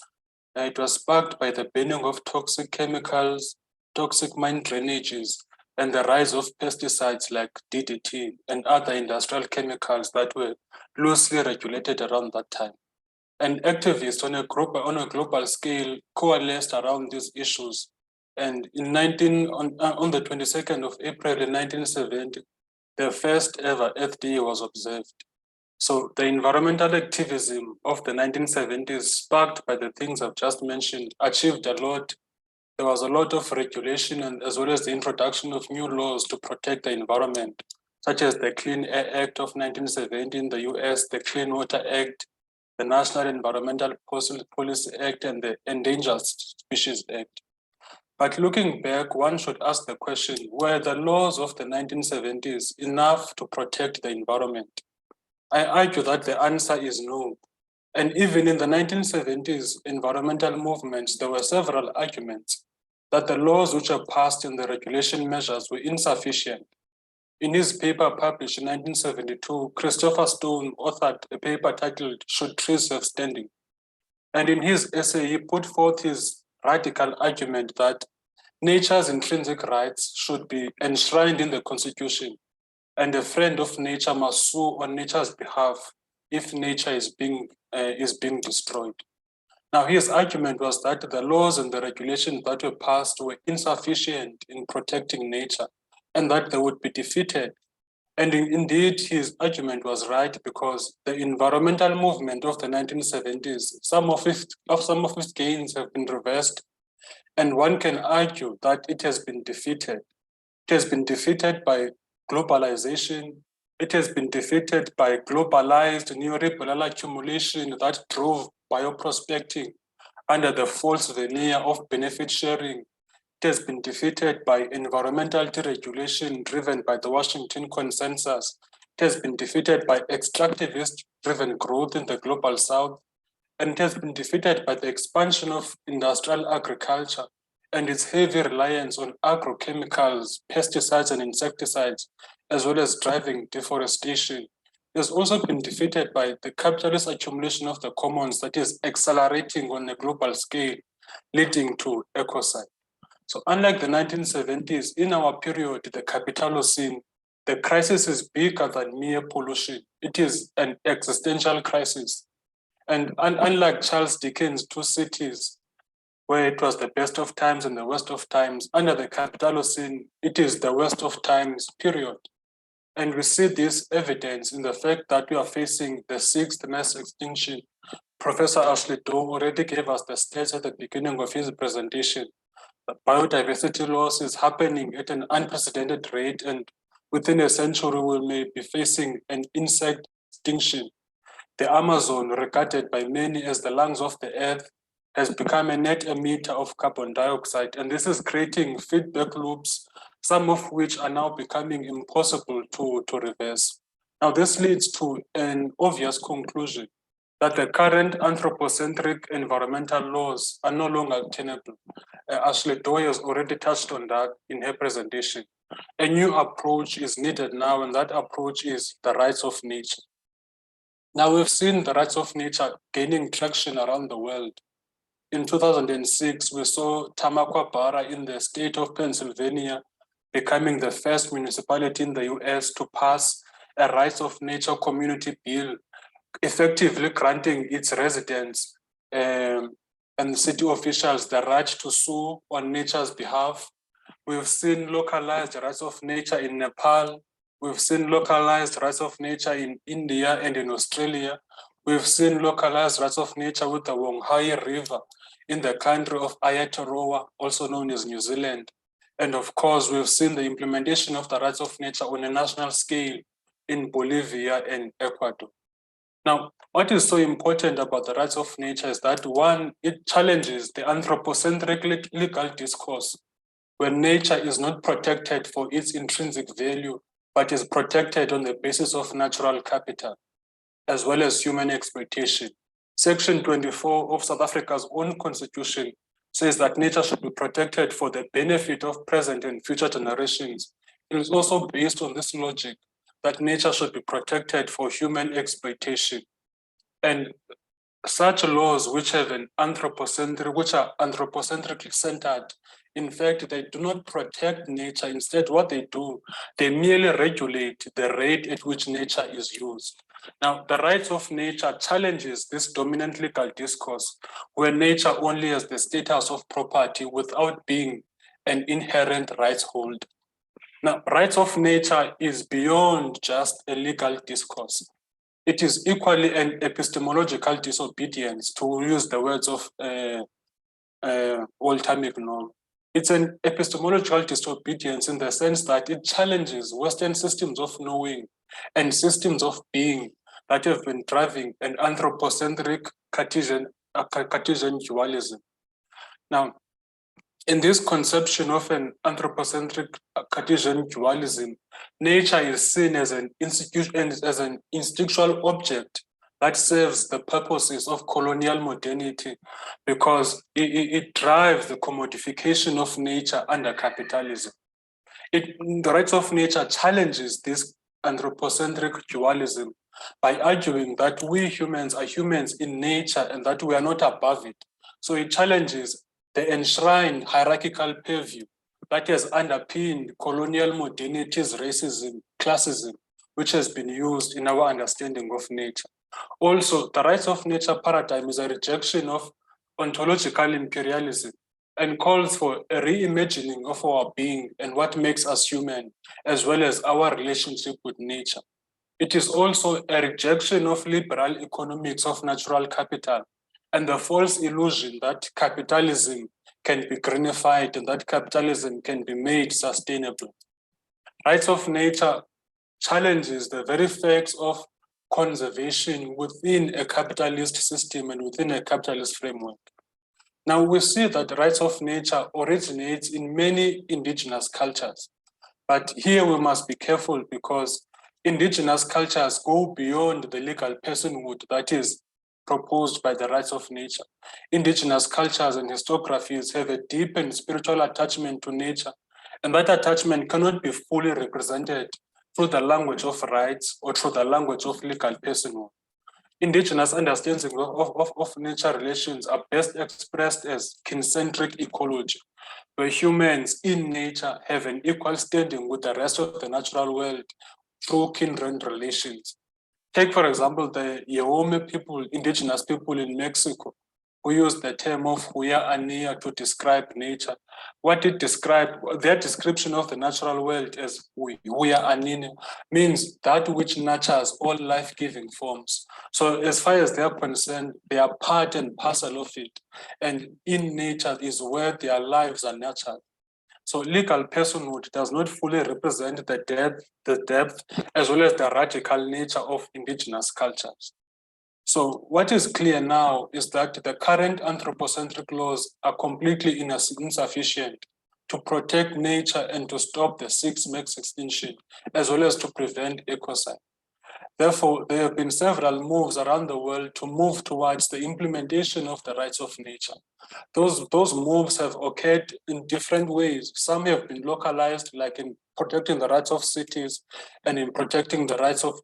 It was sparked by the burning of toxic chemicals, toxic mine drainages, and the rise of pesticides like DDT and other industrial chemicals that were loosely regulated around that time. And activists on a global scale coalesced around these issues. And on the 22nd of April in 1970, the first ever Earth Day was observed. So the environmental activism of the 1970s, sparked by the things I've just mentioned, achieved a lot. There was a lot of regulation and as well as the introduction of new laws to protect the environment, such as the Clean Air Act of 1970 in the US, the Clean Water Act, the National Environmental Policy Act, and the Endangered Species Act. But looking back, one should ask the question, were the laws of the 1970s enough to protect the environment? I argue that the answer is no. And even in the 1970s environmental movements, there were several arguments that the laws which were passed and the regulation measures were insufficient. In his paper published in 1972, Christopher Stone authored a paper titled "Should Trees Have Standing?" And in his essay, he put forth his radical argument that nature's intrinsic rights should be enshrined in the Constitution, and a friend of nature must sue on nature's behalf if nature is being destroyed. Now, his argument was that the laws and the regulations that were passed were insufficient in protecting nature and that they would be defeated. And indeed, his argument was right, because the environmental movement of the 1970s, some of its gains have been reversed, and one can argue that it has been defeated. It has been defeated by globalization. It has been defeated by globalized neoliberal accumulation that drove bioprospecting under the false veneer of benefit sharing. It has been defeated by environmental deregulation driven by the Washington Consensus. It has been defeated by extractivist-driven growth in the global south. And it has been defeated by the expansion of industrial agriculture and its heavy reliance on agrochemicals, pesticides, and insecticides, as well as driving deforestation. It has also been defeated by the capitalist accumulation of the commons that is accelerating on a global scale, leading to ecocide. So unlike the 1970s, in our period, the Capitalocene, the crisis is bigger than mere pollution. It is an existential crisis. And unlike Charles Dickens' Two Cities, where it was the best of times and the worst of times, under the Capitalocene, it is the worst of times, period. And we see this evidence in the fact that we are facing the sixth mass extinction. Professor Ashley Doe already gave us the stats at the beginning of his presentation. The biodiversity loss is happening at an unprecedented rate, and within a century we may be facing an insect extinction. The Amazon, regarded by many as the lungs of the earth, has become a net emitter of carbon dioxide, and this is creating feedback loops, some of which are now becoming impossible to reverse. Now, this leads to an obvious conclusion that the current anthropocentric environmental laws are no longer tenable. Ashley Doe has already touched on that in her presentation. A new approach is needed now, and that approach is the rights of nature. Now, we've seen the rights of nature gaining traction around the world. In 2006, we saw Tamaquabara in the state of Pennsylvania becoming the first municipality in the US to pass a rights of nature community bill, effectively granting its residents and city officials the right to sue on nature's behalf. We've seen localized rights of nature in Nepal. We've seen localized rights of nature in India and in Australia. We've seen localized rights of nature with the Wonghai River in the country of Aotearoa, also known as New Zealand. And of course, we've seen the implementation of the rights of nature on a national scale in Bolivia and Ecuador. Now, what is so important about the rights of nature is that, one, it challenges the anthropocentric legal discourse, where nature is not protected for its intrinsic value, but is protected on the basis of natural capital, as well as human exploitation. Section 24 of South Africa's own constitution says that nature should be protected for the benefit of present and future generations. It is also based on this logic that nature should be protected for human exploitation. And such laws which have an which are anthropocentrically centered, in fact, they do not protect nature. Instead, what they do, they merely regulate the rate at which nature is used. Now, the rights of nature challenges this dominant legal discourse, where nature only has the status of property without being an inherent rights holder. Now, rights of nature is beyond just a legal discourse. It is equally an epistemological disobedience, to use the words of Walter Mignol. It's an epistemological disobedience in the sense that it challenges Western systems of knowing and systems of being that have been driving an anthropocentric Cartesian dualism. Now, in this conception of an anthropocentric Cartesian dualism, nature is seen as an instinctual object that serves the purposes of colonial modernity, because it drives the commodification of nature under capitalism. The rights of nature challenges this anthropocentric dualism by arguing that we humans are humans in nature and that we are not above it. So it challenges the enshrined hierarchical purview that has underpinned colonial modernity's racism, classism, which has been used in our understanding of nature. Also, the rights of nature paradigm is a rejection of ontological imperialism and calls for a reimagining of our being and what makes us human, as well as our relationship with nature. It is also a rejection of liberal economics of natural capital and the false illusion that capitalism can be greenified and that capitalism can be made sustainable. Rights of nature challenges the very facts of conservation within a capitalist system and within a capitalist framework. Now we see that the rights of nature originates in many indigenous cultures, but here we must be careful because indigenous cultures go beyond the legal personhood that is proposed by the rights of nature. Indigenous cultures and historiographies have a deep and spiritual attachment to nature, and that attachment cannot be fully represented through the language of rights or through the language of legal personhood. Indigenous understandings of nature relations are best expressed as kincentric ecology, where humans in nature have an equal standing with the rest of the natural world through kindred relations. Take, for example, the Yahome people, indigenous people in Mexico, who use the term of huya anía to describe nature. What it describes, their description of the natural world as huya anina means that which nurtures all life-giving forms. So as far as they're concerned, they are part and parcel of it. And in nature is where their lives are nurtured. So legal personhood does not fully represent the depth, as well as the radical nature of indigenous cultures. So what is clear now is that the current anthropocentric laws are completely insufficient to protect nature and to stop the 6 mass extinction, as well as to prevent ecocide. Therefore, there have been several moves around the world to move towards the implementation of the rights of nature. Those moves have occurred in different ways. Some have been localized, like in protecting the rights of cities and in protecting the rights of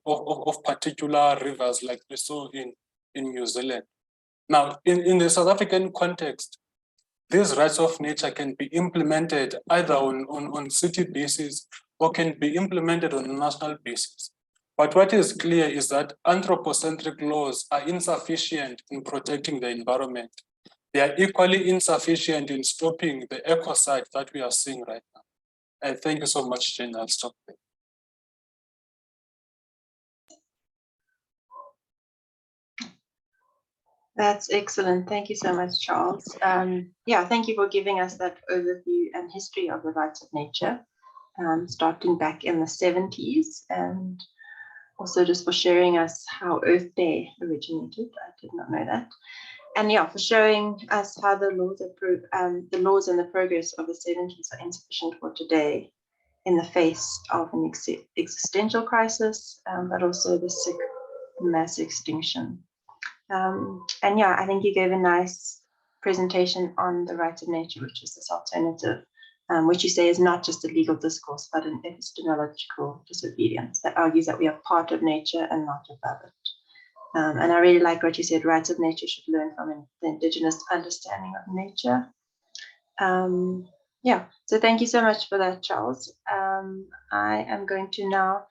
particular rivers, like we saw in New Zealand. Now, in the South African context, these rights of nature can be implemented either on city basis or can be implemented on a national basis. But what is clear is that anthropocentric laws are insufficient in protecting the environment. They are equally insufficient in stopping the ecocide that we are seeing right now. And thank you so much, Jane. I'll stop there. That's excellent. Thank you so much, Charles. Yeah, thank you for giving us that overview and history of the rights of nature, starting back in the 70s. And also just for sharing us how Earth Day originated. I did not know that. And yeah, for showing us how the laws and the progress of the 70s are insufficient for today in the face of an existential crisis, but also the sick mass extinction. And yeah, I think you gave a nice presentation on the rights of nature, which is this alternative, which you say is not just a legal discourse, but an epistemological disobedience that argues that we are part of nature and not above it. And I really like what you said, rights of nature should learn from the Indigenous understanding of nature. Yeah, so thank you so much for that, Charles. I am going to now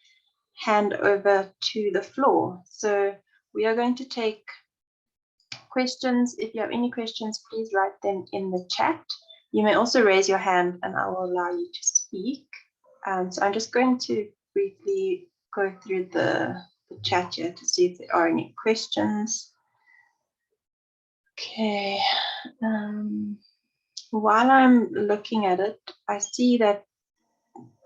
hand over to the floor. So we are going to take questions. If you have any questions, please write them in the chat. You may also raise your hand and I will allow you to speak. So I'm just going to briefly go through the chat here to see if there are any questions. Okay. While I'm looking at it, I see that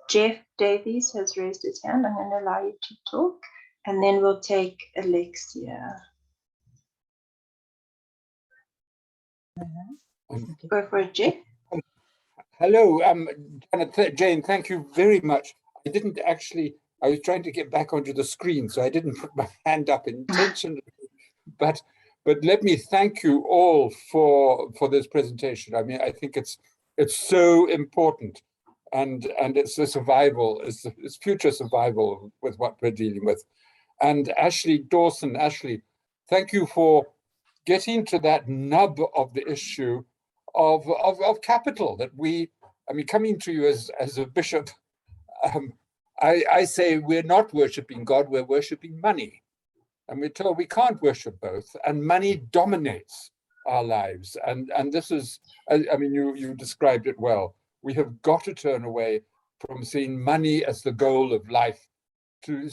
Jeff Davies has raised his hand. I'm going to allow you to talk, and then we'll take Alexia. Go for it, Jeff. Hello, Jane, thank you very much. I was trying to get back onto the screen, so I didn't put my hand up intentionally, but let me thank you all for this presentation. I mean, I think it's so important, and it's the survival, it's future survival with what we're dealing with. And Ashley, thank you for getting to that nub of the issue of capital that coming to you as a bishop, I say we're not worshiping God, we're worshiping money. And we're told we can't worship both, and money dominates our lives. And this is, I mean, you described it well. We have got to turn away from seeing money as the goal of life to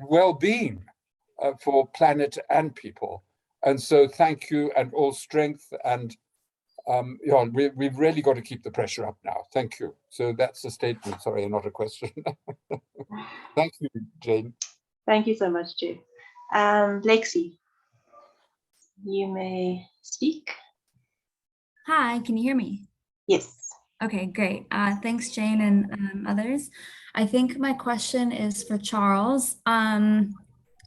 well-being for planet and people. And so thank you, and all strength, and we've really got to keep the pressure up now. Thank you. So that's a statement, sorry, not a question. Thank you, Jane. Thank you so much, Jeff. Lexi, you may speak. Hi, can you hear me? Yes. Okay, great. Thanks, Jane and others. I think my question is for Charles.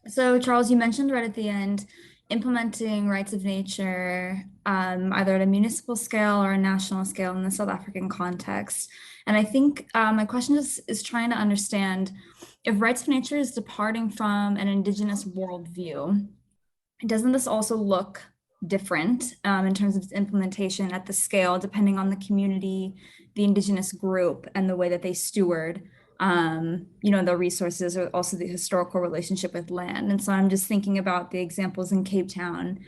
So Charles, you mentioned right at the end, implementing rights of nature, either at a municipal scale or a national scale in the South African context. And I think my question is trying to understand if rights of nature is departing from an Indigenous worldview, doesn't this also look different in terms of its implementation at the scale, depending on the community, the Indigenous group, and the way that they steward the resources, or also the historical relationship with land? And so I'm just thinking about the examples in Cape Town,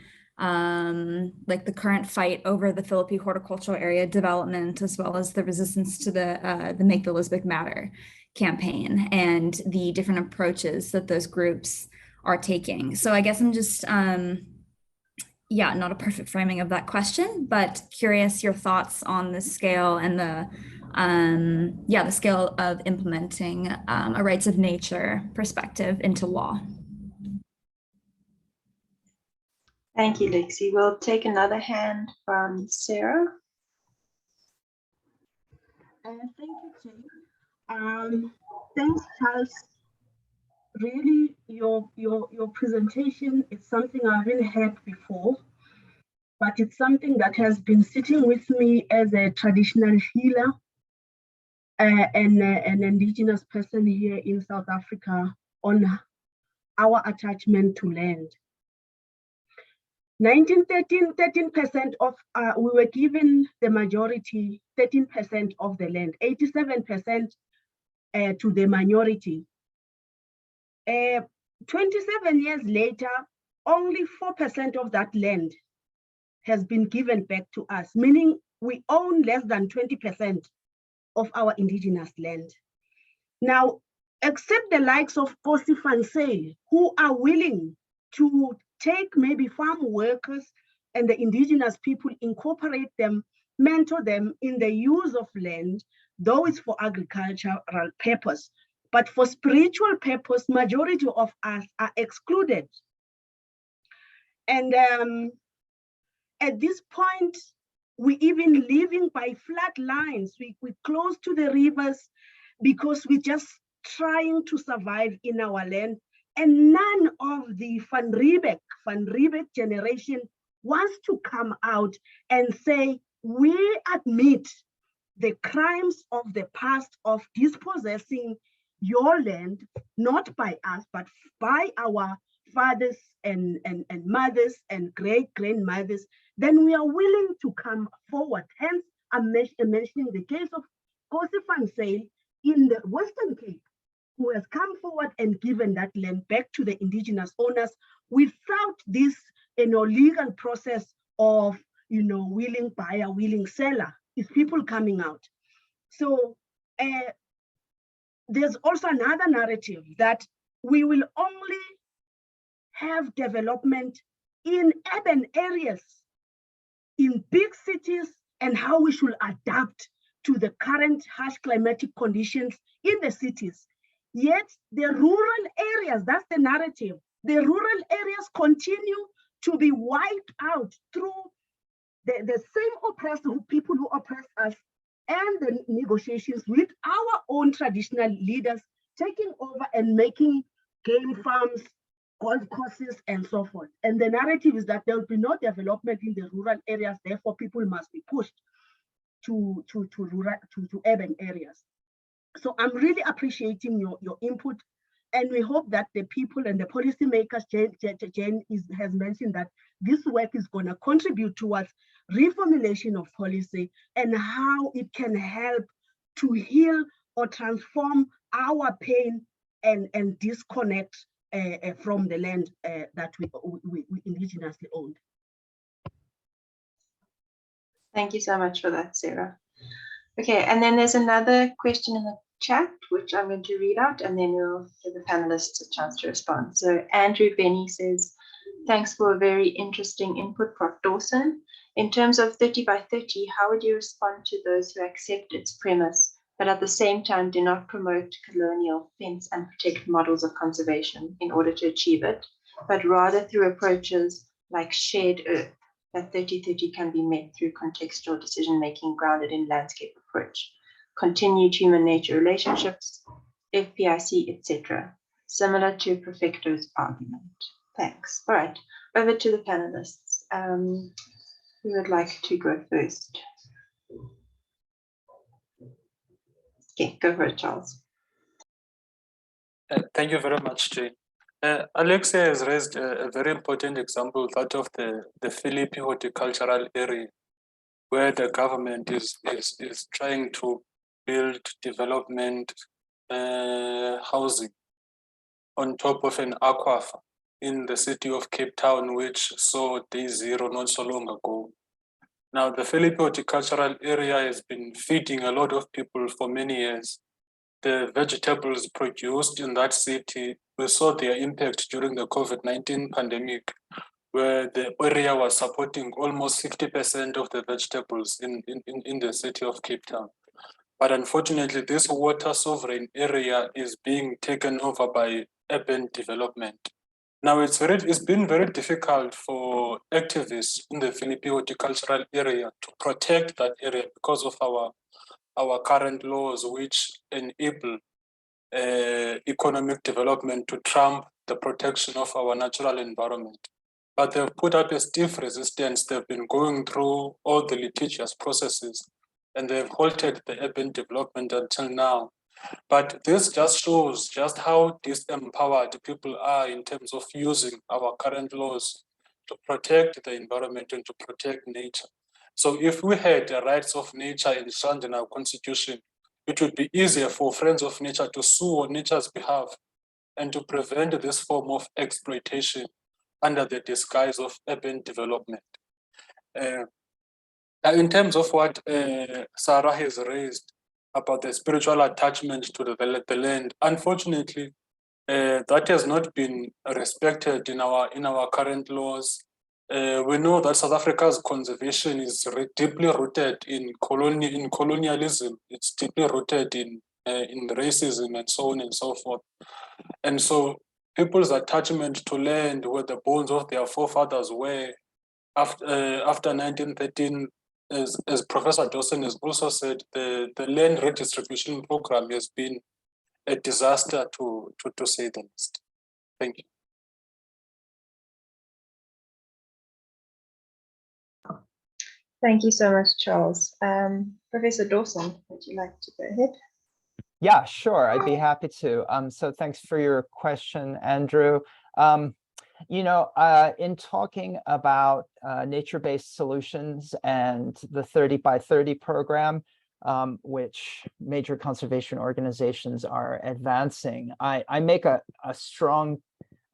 like the current fight over the Philippine horticultural area development, as well as the resistance to the Make the Lisbeth Matter campaign, and the different approaches that those groups are taking. So I guess I'm just, not a perfect framing of that question, but curious your thoughts on the scale and the scale of implementing a rights of nature perspective into law. Thank you, Lexi. We'll take another hand from Sarah. Thank you, Jane. Thanks, Charles. Really, your presentation is something I haven't heard before, but it's something that has been sitting with me as a traditional healer and an Indigenous person here in South Africa on our attachment to land. 1913, 13% of, we were given the majority, 13% of the land, 87% to the minority. 27 years later, only 4% of that land has been given back to us, meaning we own less than 20% of our Indigenous land. Now, except the likes of Kosi van Zyl, who are willing to take maybe farm workers and the Indigenous people, incorporate them, mentor them in the use of land, though it's for agricultural purpose, but for spiritual purpose, majority of us are excluded. And at this point, we even living by flat lines. We close to the rivers because we're just trying to survive in our land. And none of the Van Riebeck generation wants to come out and say, we admit the crimes of the past of dispossessing your land, not by us, but by our fathers and mothers and great-grandmothers, then we are willing to come forward. Hence, I'm mentioning the case of Kosi van Zyl in the Western Cape, who has come forward and given that land back to the indigenous owners without this legal process of willing buyer, willing seller. It's people coming out. So there's also another narrative that we will only have development in urban areas, in big cities, and how we should adapt to the current harsh climatic conditions in the cities. Yet the rural areas, that's the narrative, the rural areas continue to be wiped out through the same oppressor, people who oppress us, and the negotiations with our own traditional leaders taking over and making game farms, golf courses, and so forth. And the narrative is that there will be no development in the rural areas, therefore people must be pushed to urban areas. So I'm really appreciating your input, and we hope that the people and the policymakers, Jane has mentioned that this work is going to contribute towards reformulation of policy and how it can help to heal or transform our pain and disconnect from the land that we indigenously owned. Thank you so much for that, Sarah. Okay, and then there's another question in the chat, which I'm going to read out, and then we'll give the panelists a chance to respond. So Andrew Benny says, thanks for a very interesting input, Prof. Dawson. In terms of 30 by 30, how would you respond to those who accept its premise, but at the same time do not promote colonial, fence and protect models of conservation in order to achieve it, but rather through approaches like shared earth, that 30-30 can be met through contextual decision-making grounded in landscape approach, continued human-nature relationships, FPIC, etc., similar to Perfecto's argument. Thanks. All right, over to the panelists. Who would like to go first? Okay, go for it, Charles. Thank you very much, Jane. Alexia has raised a very important example, that of the Philippine horticultural area, where the government is trying to build development housing on top of an aquifer in the city of Cape Town, which saw day zero not so long ago. Now, the Philippine horticultural area has been feeding a lot of people for many years. The vegetables produced in that city, we saw their impact during the COVID-19 pandemic, where the area was supporting almost 50% of the vegetables in the city of Cape Town. But unfortunately, this water sovereign area is being taken over by urban development. Now, it's been very difficult for activists in the Philippine horticultural area to protect that area because of our current laws, which enable economic development to trump the protection of our natural environment. But they've put up a stiff resistance. They've been going through all the litigious processes, and they've halted the urban development until now. But this just shows just how disempowered people are in terms of using our current laws to protect the environment and to protect nature. So if we had the rights of nature enshrined in our constitution, it would be easier for friends of nature to sue on nature's behalf and to prevent this form of exploitation under the disguise of urban development. In terms of what Sarah has raised about the spiritual attachment to the land, unfortunately, that has not been respected in our current laws. We know that South Africa's conservation is deeply rooted in colonialism. It's deeply rooted in in racism and so on and so forth. And so people's attachment to land, where the bones of their forefathers were after 1913, as Professor Dawson has also said, the land redistribution program has been a disaster to say the least. Thank you. Thank you so much, Charles. Professor Dawson, would you like to go ahead? Yeah, sure. I'd be happy to. So thanks for your question, Andrew. You know, in talking about nature-based solutions and the 30 by 30 program, which major conservation organizations are advancing, I make a strong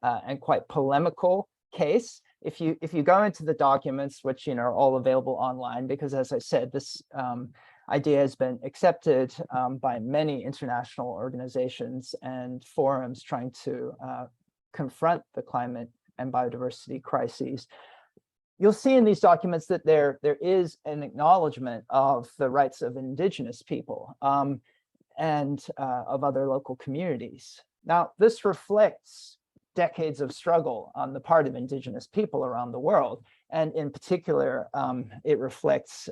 and quite polemical case. If you go into the documents, which are all available online, because as I said, this idea has been accepted by many international organizations and forums trying to confront the climate and biodiversity crises. You'll see in these documents that there is an acknowledgement of the rights of Indigenous people and of other local communities. Now, this reflects decades of struggle on the part of Indigenous people around the world. And in particular, it reflects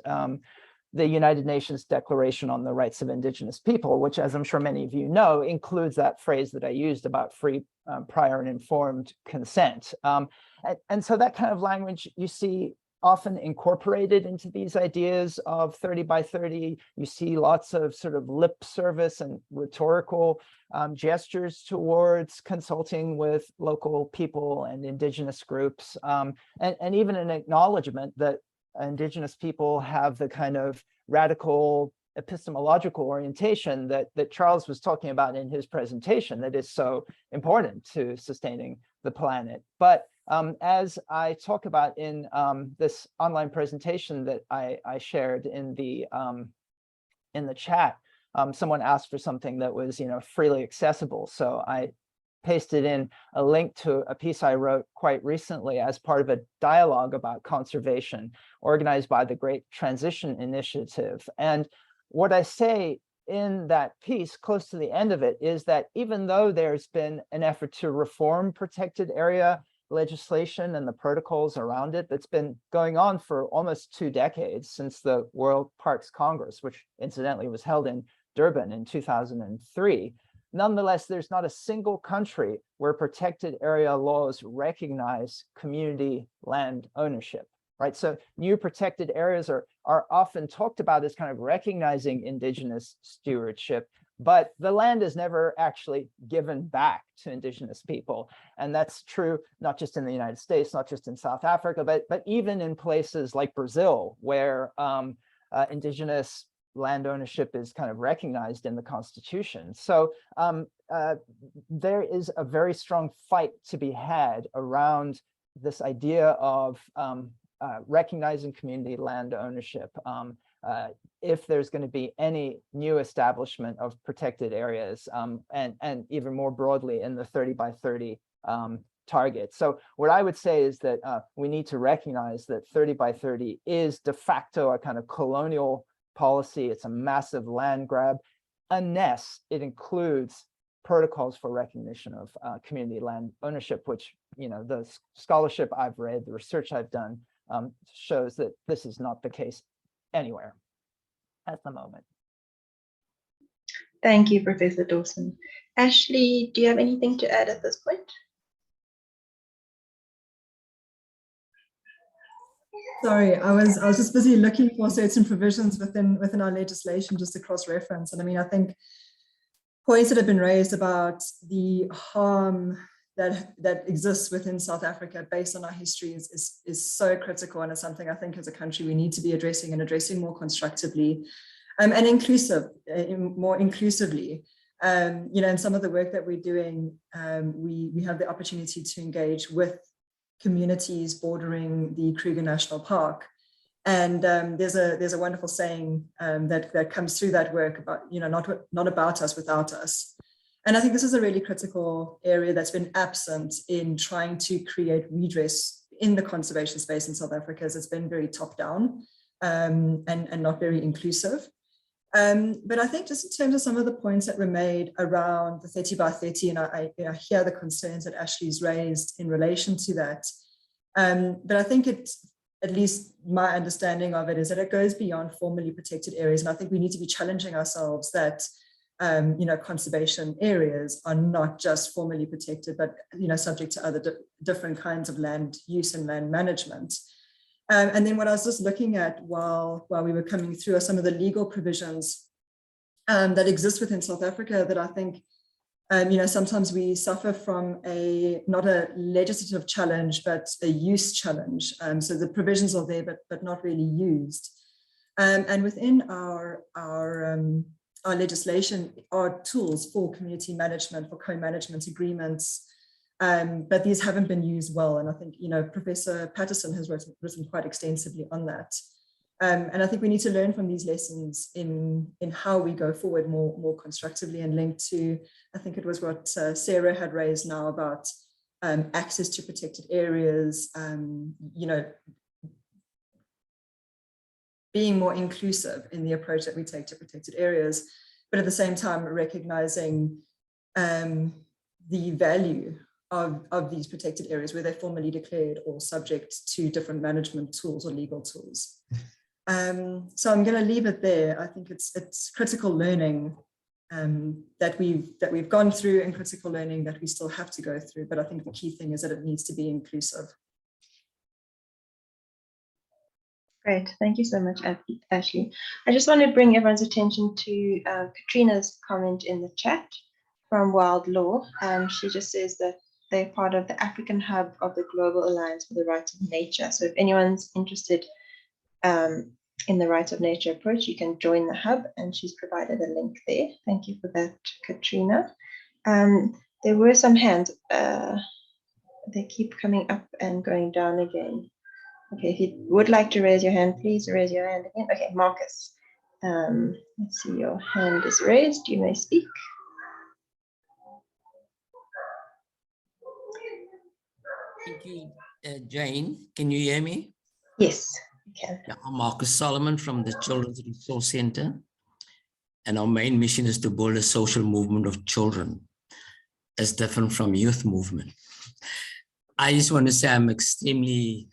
the United Nations Declaration on the Rights of Indigenous People, which, as I'm sure many of you know, includes that phrase that I used about free, prior, and informed consent. And so that kind of language you see often incorporated into these ideas of 30 by 30. You see lots of sort of lip service and rhetorical gestures towards consulting with local people and Indigenous groups, and even an acknowledgement that Indigenous people have the kind of radical epistemological orientation that Charles was talking about in his presentation that is so important to sustaining the planet. But as I talk about in this online presentation that I shared in the chat, someone asked for something that was freely accessible. So I pasted in a link to a piece I wrote quite recently as part of a dialogue about conservation organized by the Great Transition Initiative. And what I say in that piece, close to the end of it, is that even though there's been an effort to reform protected area legislation and the protocols around it that's been going on for almost 2 decades since the World Parks Congress, which incidentally was held in Durban in 2003, nonetheless, there's not a single country where protected area laws recognize community land ownership, right? So new protected areas are often talked about as kind of recognizing Indigenous stewardship, but the land is never actually given back to Indigenous people. And that's true not just in the United States, not just in South Africa, but even in places like Brazil, where Indigenous land ownership is kind of recognized in the Constitution. So there is a very strong fight to be had around this idea of recognizing community land ownership if there's going to be any new establishment of protected areas, and even more broadly in the 30 by 30 target. So what I would say is that we need to recognize that 30 by 30 is de facto a kind of colonial policy. It's a massive land grab, unless it includes protocols for recognition of community land ownership, which, the scholarship I've read, the research I've done shows that this is not the case anywhere at the moment. Thank you, Professor Dawson. Ashley, do you have anything to add at this point? Sorry, I was just busy looking for certain provisions within our legislation just to cross-reference. And I mean, I think points that have been raised about the harm that exists within South Africa based on our history is so critical, and it's something I think as a country we need to be addressing more constructively and more inclusively. In some of the work that we're doing, we have the opportunity to engage with communities bordering the Kruger National Park. And there's a wonderful saying that comes through that work about, not about us, without us. And I think this is a really critical area that's been absent in trying to create redress in the conservation space in South Africa, as it's been very top down and not very inclusive. But I think just in terms of some of the points that were made around the 30 by 30, and I hear the concerns that Ashley's raised in relation to that. But I think it's, at least my understanding of it is that it goes beyond formally protected areas. And I think we need to be challenging ourselves that, conservation areas are not just formally protected, but, subject to other different kinds of land use and land management. And then what I was just looking at while we were coming through are some of the legal provisions that exist within South Africa that I think, sometimes we suffer from not a legislative challenge, but a use challenge. So the provisions are there, but not really used. And within our legislation are tools for community management, for co-management agreements, but these haven't been used well. And I think, Professor Patterson has written quite extensively on that. And I think we need to learn from these lessons in how we go forward more constructively, and linked to, I think it was what Sarah had raised now about access to protected areas, being more inclusive in the approach that we take to protected areas, but at the same time recognizing the value of these protected areas, where they're formally declared or subject to different management tools or legal tools. So I'm going to leave it there. I think it's critical learning that we've gone through, and critical learning that we still have to go through. But I think the key thing is that it needs to be inclusive. Great, thank you so much, Ashley. I just want to bring everyone's attention to Katrina's comment in the chat from Wild Law. She just says that they're part of the African hub of the Global Alliance for the Rights of Nature. So if anyone's interested in the Rights of Nature approach, you can join the hub, and she's provided a link there. Thank you for that, Katrina. There were some hands. They keep coming up and going down again. Okay, if you would like to raise your hand, please raise your hand again. Okay, Marcus. Let's see, your hand is raised. You may speak. Thank you, Jane. Can you hear me? Yes, you can. Yeah, I'm Marcus Solomon from the Children's Resource Center, and our main mission is to build a social movement of children, as different from youth movement. I just want to say I'm extremely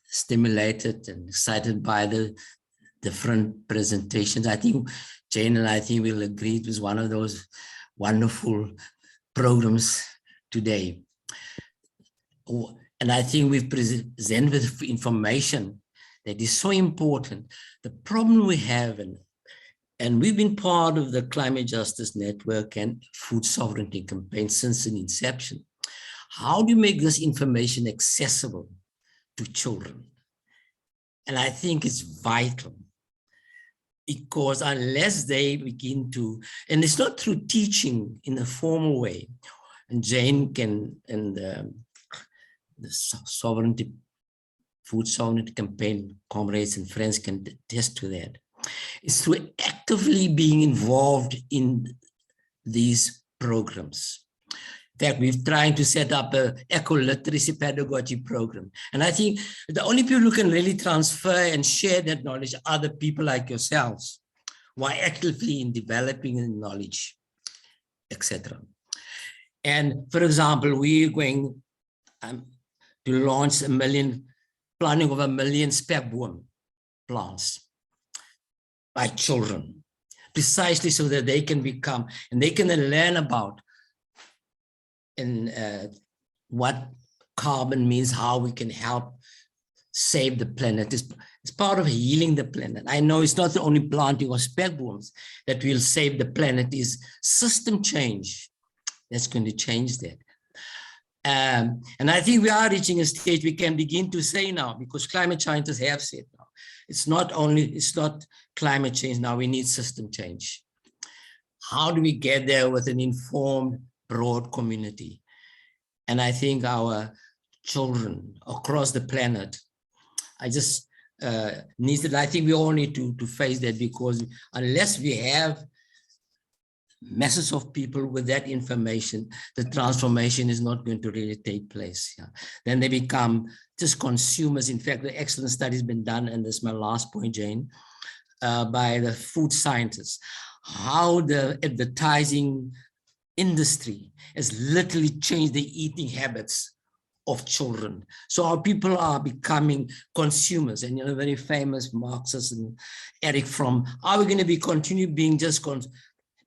stimulated and excited by the different presentations. I think Jane and I think we'll agree it was one of those wonderful programs today. And I think we've presented with information that is so important. The problem we have, and we've been part of the Climate Justice Network and Food Sovereignty Campaign since its inception. How do you make this information accessible to children? And I think it's vital, because unless they begin to, and it's not through teaching in a formal way, and Jane can, and the Food Sovereignty Campaign comrades and friends can attest to that. It's through actively being involved in these programs. In fact, we're trying to set up an eco-literacy pedagogy program. And I think the only people who can really transfer and share that knowledge are the people like yourselves, who are actively in developing the knowledge, etc. And for example, we're going to launch planting of 1 million spekboom plants by children, precisely so that they can become, and they can then learn about what carbon means, how we can help save the planet. It's part of healing the planet. I know it's not the only planting of spekbooms that will save the planet, is system change that's going to change that. And I think we are reaching a stage we can begin to say now, because climate scientists have said now, it's not climate change now, we need system change. How do we get there with an informed, broad community? And I think our children across the planet, I think we all need to face that, because unless we have masses of people with that information, the transformation is not going to really take place. Yeah. Then they become just consumers. In fact, the excellent study has been done, and this is my last point, Jane, by the food scientists, how the advertising industry has literally changed the eating habits of children. So our people are becoming consumers, and very famous Marxist and Eric Fromm, are we going to be continue being just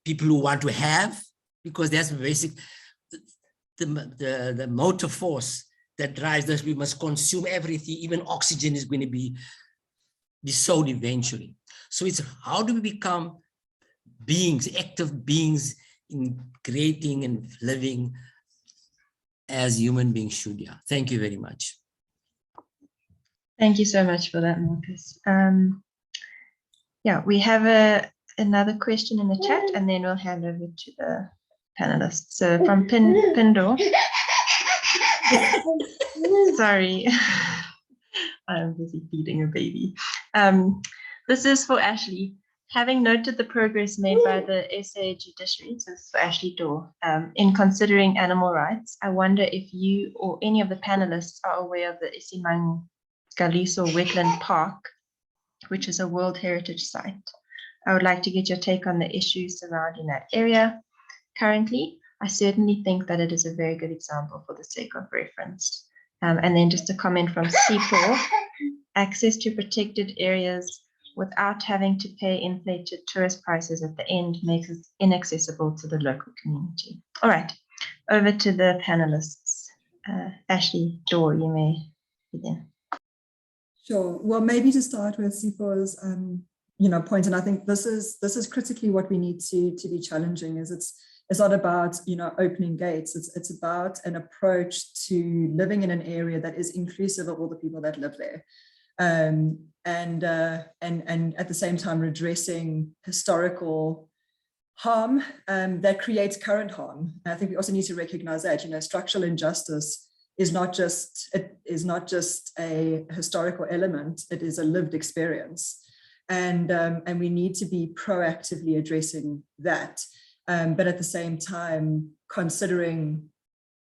people who want to have? Because that's basic, the motor force that drives us. We must consume everything, even oxygen is going to be sold eventually. So it's how do we become beings, active beings in creating and living as human beings should. Yeah. Thank you very much. Thank you so much for that, Marcus. Yeah, we have another question in the chat, and then we'll hand over to the panelists. So from Pindor. Sorry, I'm busy feeding a baby. This is for Ashley. Having noted the progress made by the SA judiciary, so this is for Ashley Dorr, in considering animal rights, I wonder if you or any of the panelists are aware of the Issemang Kaliso Wetland Park, which is a World Heritage Site. I would like to get your take on the issues surrounding that area. Currently, I certainly think that it is a very good example for the sake of reference. And then just a comment from C4, access to protected areas without having to pay inflated tourist prices at the end makes it inaccessible to the local community. All right, over to the panelists. Ashley Dorr, you may begin. Sure. Well, maybe to start with C4's point, and I think this is critically what we need to be challenging. Is it's not about opening gates. It's about an approach to living in an area that is inclusive of all the people that live there. And at the same time redressing historical harm that creates current harm. And I think we also need to recognize that structural injustice is not just a historical element; it is a lived experience, and we need to be proactively addressing that. But at the same time, considering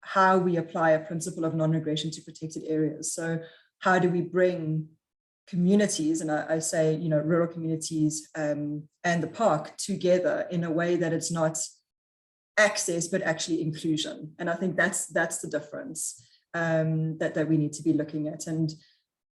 how we apply a principle of non-regression to protected areas. So how do we bring communities, and I say, rural communities and the park together in a way that it's not access, but actually inclusion. And I think that's the difference that we need to be looking at, and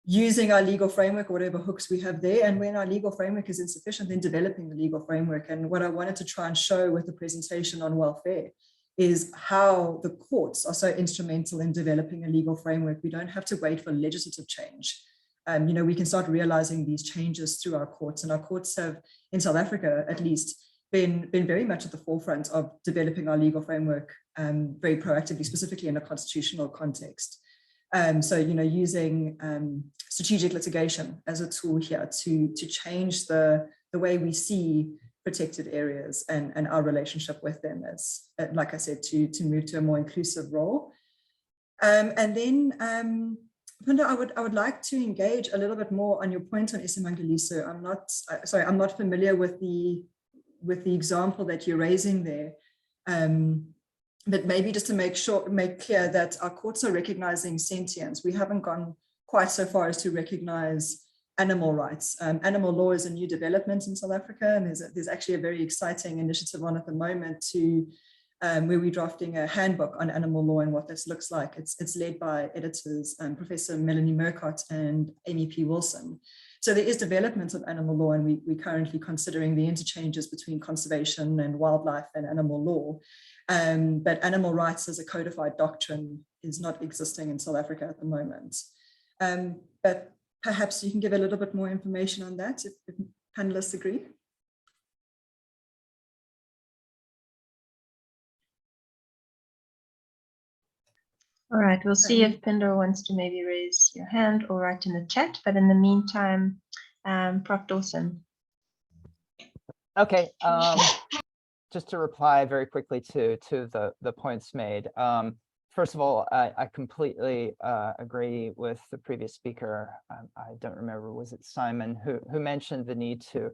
using our legal framework, or whatever hooks we have there. And when our legal framework is insufficient, then developing the legal framework. And what I wanted to try and show with the presentation on welfare is how the courts are so instrumental in developing a legal framework. We don't have to wait for legislative change. We can start realizing these changes through our courts, and our courts have, in South Africa at least, been very much at the forefront of developing our legal framework very proactively, specifically in a constitutional context. So using strategic litigation as a tool here to change the way we see protected areas and our relationship with them, as like I said, to move to a more inclusive role. And then Punda, I would like to engage a little bit more on your point on Issemang Kaliso. I'm not familiar with the example that you're raising there. But maybe just to make clear that our courts are recognizing sentience. We haven't gone quite so far as to recognize animal rights. Animal law is a new development in South Africa, and there's actually a very exciting initiative on at the moment where we're drafting a handbook on animal law and what this looks like. It's led by editors, Professor Melanie Murcott and Amy P. Wilson. So there is development of animal law, and we're currently considering the interchanges between conservation and wildlife and animal law. But animal rights as a codified doctrine is not existing in South Africa at the moment. But perhaps you can give a little bit more information on that if panelists agree. All right, we'll see if Pindor wants to maybe raise your hand or write in the chat. But in the meantime, Prof. Dawson. Okay, just to reply very quickly to the points made. First of all, I completely agree with the previous speaker. I don't remember, was it Simon, who mentioned the need to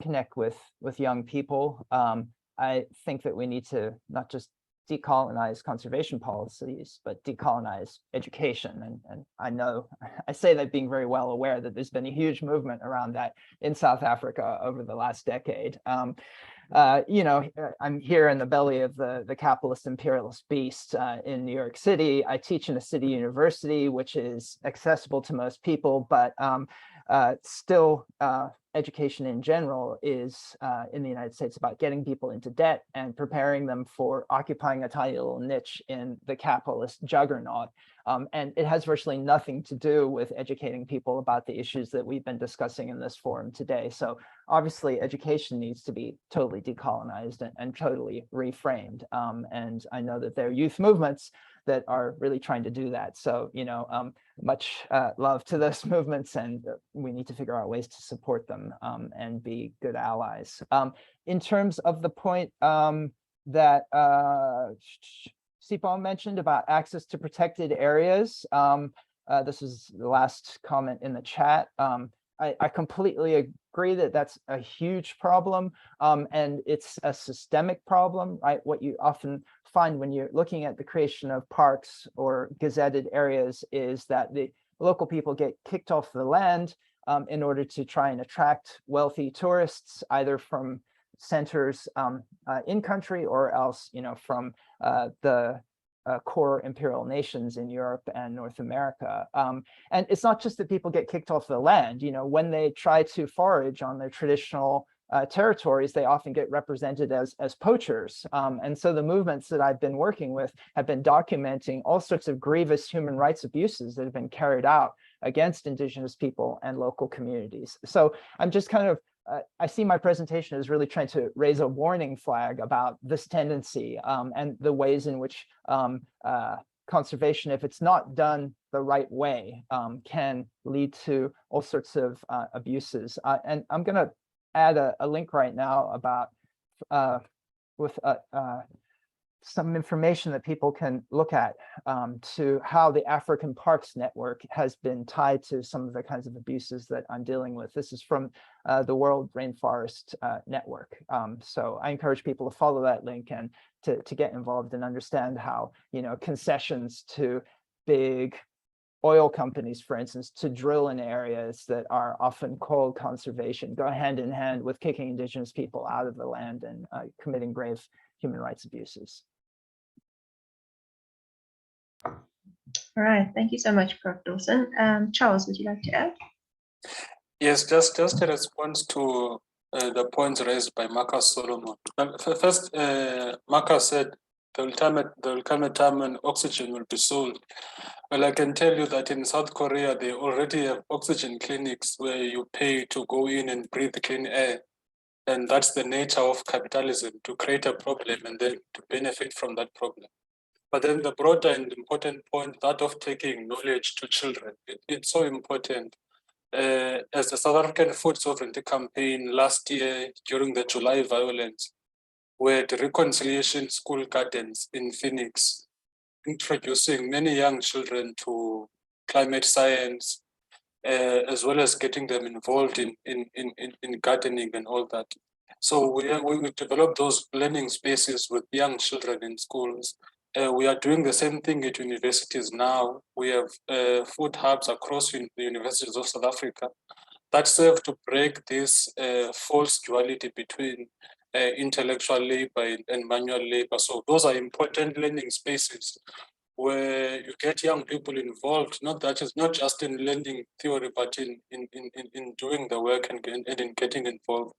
connect with young people. I think that we need to not just decolonize conservation policies, but decolonize education. And I know, I say that being very well aware that there's been a huge movement around that in South Africa over the last decade. You know, I'm here in the belly of the capitalist imperialist beast in New York City. I teach in a city university, which is accessible to most people, but still education in general is in the United States about getting people into debt and preparing them for occupying a tiny little niche in the capitalist juggernaut. And it has virtually nothing to do with educating people about the issues that we've been discussing in this forum today. So obviously education needs to be totally decolonized and totally reframed. And I know that there are youth movements that are really trying to do that. So, you know, much love to those movements, and we need to figure out ways to support them and be good allies. In terms of the point that Sipho mentioned about access to protected areas, this is the last comment in the chat. I completely agree that that's a huge problem, and it's a systemic problem, right? What you often find when you're looking at the creation of parks or gazetted areas is that the local people get kicked off the land in order to try and attract wealthy tourists, either from centers in country or else, you know, from the core imperial nations in Europe and North America. And it's not just that people get kicked off the land, you know, when they try to forage on their traditional territories, they often get represented as poachers. And so the movements that I've been working with have been documenting all sorts of grievous human rights abuses that have been carried out against Indigenous people and local communities. So I'm just kind of, I see my presentation as really trying to raise a warning flag about this tendency and the ways in which conservation, if it's not done the right way, can lead to all sorts of abuses. And I'm going to add a link right now about with some information that people can look at to how the African Parks Network has been tied to some of the kinds of abuses that I'm dealing with. This is from the World Rainforest Network. So I encourage people to follow that link and to get involved and understand how, you know, concessions to big oil companies, for instance, to drill in areas that are often called conservation go hand in hand with kicking Indigenous people out of the land and committing grave human rights abuses. All right, thank you so much, Prof. Dawson. Charles, would you like to add? Yes, just a response to the points raised by Marcus Solomon. First, Marcus said there will come a time when oxygen will be sold. Well, I can tell you that in South Korea, they already have oxygen clinics where you pay to go in and breathe clean air. And that's the nature of capitalism, to create a problem and then to benefit from that problem. But then the broader and important point, that of taking knowledge to children, it's so important. As the South African Food Sovereignty Campaign last year during the July violence, we had reconciliation school gardens in Phoenix, introducing many young children to climate science, as well as getting them involved in gardening and all that. So we developed those learning spaces with young children in schools. We are doing the same thing at universities now. We have food hubs across the universities of South Africa that serve to break this false duality between intellectual labor and manual labor. So those are important learning spaces where you get young people involved, not just in learning theory, but in doing the work and in getting involved.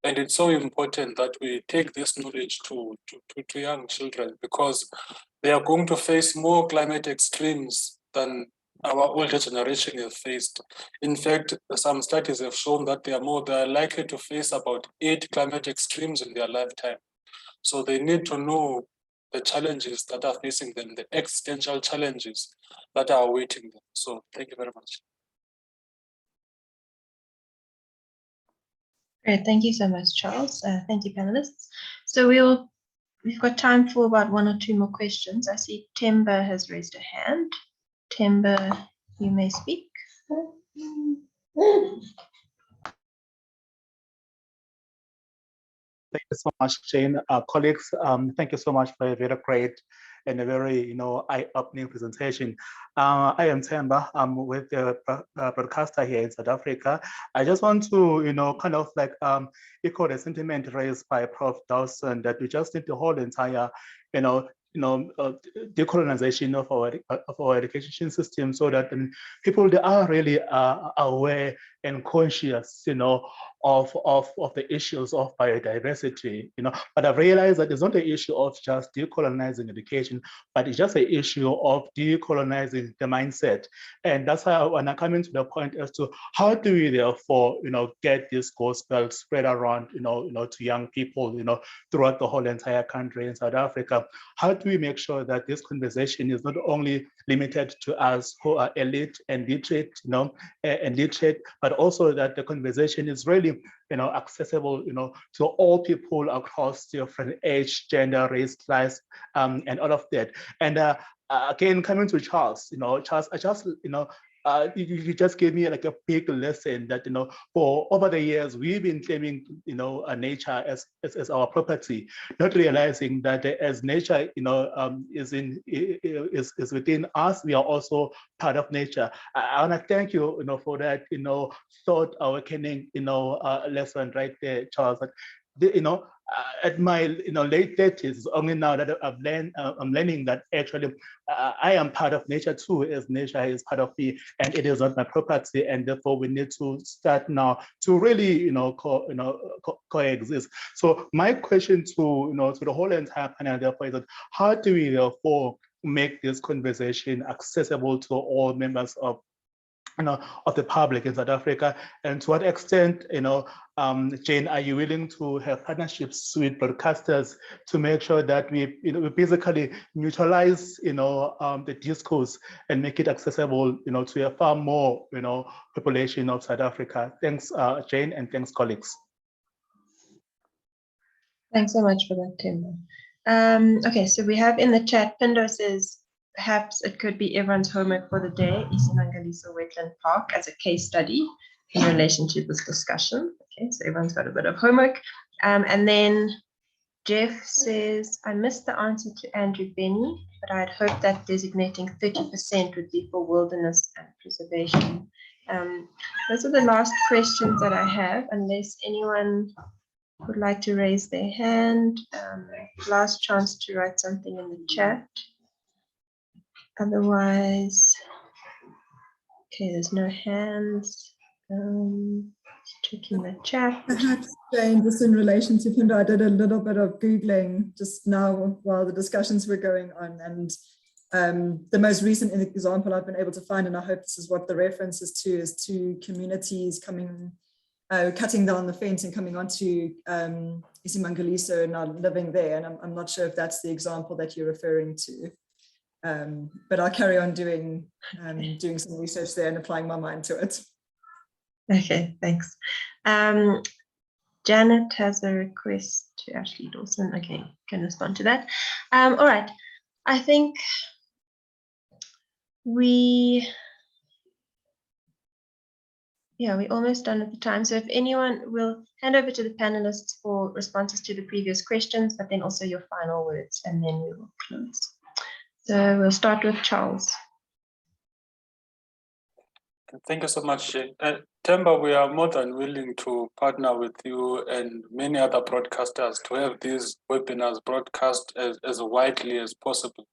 And it's so important that we take this knowledge to young children, because they are going to face more climate extremes than our older generation has faced. In fact, some studies have shown that they are likely to face about 8 climate extremes in their lifetime. So they need to know the challenges that are facing them, the existential challenges that are awaiting them. So thank you very much. Great, thank you so much, Charles. Thank you, panelists. So we've got time for about 1 or 2 more questions. I see Temba has raised a hand. Temba, you may speak. thank you so much, Jane. Colleagues, thank you so much for a very great and a very, eye-opening presentation. I am Temba. I'm with the broadcaster here in South Africa. I just want to, kind of like echo the sentiment raised by Prof. Dawson that we just need the whole entire, decolonization of our education system, so that people, they are really aware and conscious, of the issues of biodiversity, But I've realized that it's not the issue of just decolonizing education, but it's just an issue of decolonizing the mindset. And that's why when I come into the point as to how do we therefore, get this gospel spread around, to young people, throughout the whole entire country in South Africa. How do we make sure that this conversation is not only limited to us who are elite and literate, but also that the conversation is really, accessible, to all people across different age, gender, race, class, and all of that. And again, coming to Charles, Charles, I just, you just gave me like a big lesson that, for over the years, we've been claiming, nature as our property, not realizing that as nature, is within us, we are also part of nature. I want to thank you, for that, thought awakening, lesson right there, Charles. At my late 30s, only now that I've learned, I'm learning that actually I am part of nature too, as nature is part of me, and it is not my property, and therefore we need to start now to really coexist. So my question to to the whole entire panel therefore is that how do we therefore make this conversation accessible to all members of of the public in South Africa, and to what extent, Jane, are you willing to have partnerships with broadcasters to make sure that we, we basically neutralize, the discourse and make it accessible, to a far more, population of South Africa? Thanks, Jane, and thanks, colleagues. Thanks so much for that, Tim. Okay, so we have in the chat, Pindo says, perhaps it could be everyone's homework for the day, Issemang Wetland Park as a case study in relation to this discussion. Okay, so everyone's got a bit of homework. And then Jeff says, I missed the answer to Andrew Benny, but I had hoped that designating 30% would be for wilderness and preservation. Those are the last questions that I have, unless anyone would like to raise their hand. Last chance to write something in the chat. Otherwise, okay, there's no hands. Checking the chat. Perhaps, Jane, just in relation to Pindo, I did a little bit of Googling just now while the discussions were going on, and the most recent example I've been able to find, and I hope this is what the reference is to communities coming, cutting down the fence and coming onto Issemang and now living there, and I'm not sure if that's the example that you're referring to. But I'll carry on doing some research there and applying my mind to it. Okay, thanks. Janet has a request to Ashley Dawson. Okay, can respond to that. All right, I think we're almost done at the time. So if anyone will hand over to the panelists for responses to the previous questions, but then also your final words, and then we will close. So we'll start with Charles. Thank you so much, Jane. Temba, we are more than willing to partner with you and many other broadcasters to have these webinars broadcast as widely as possible,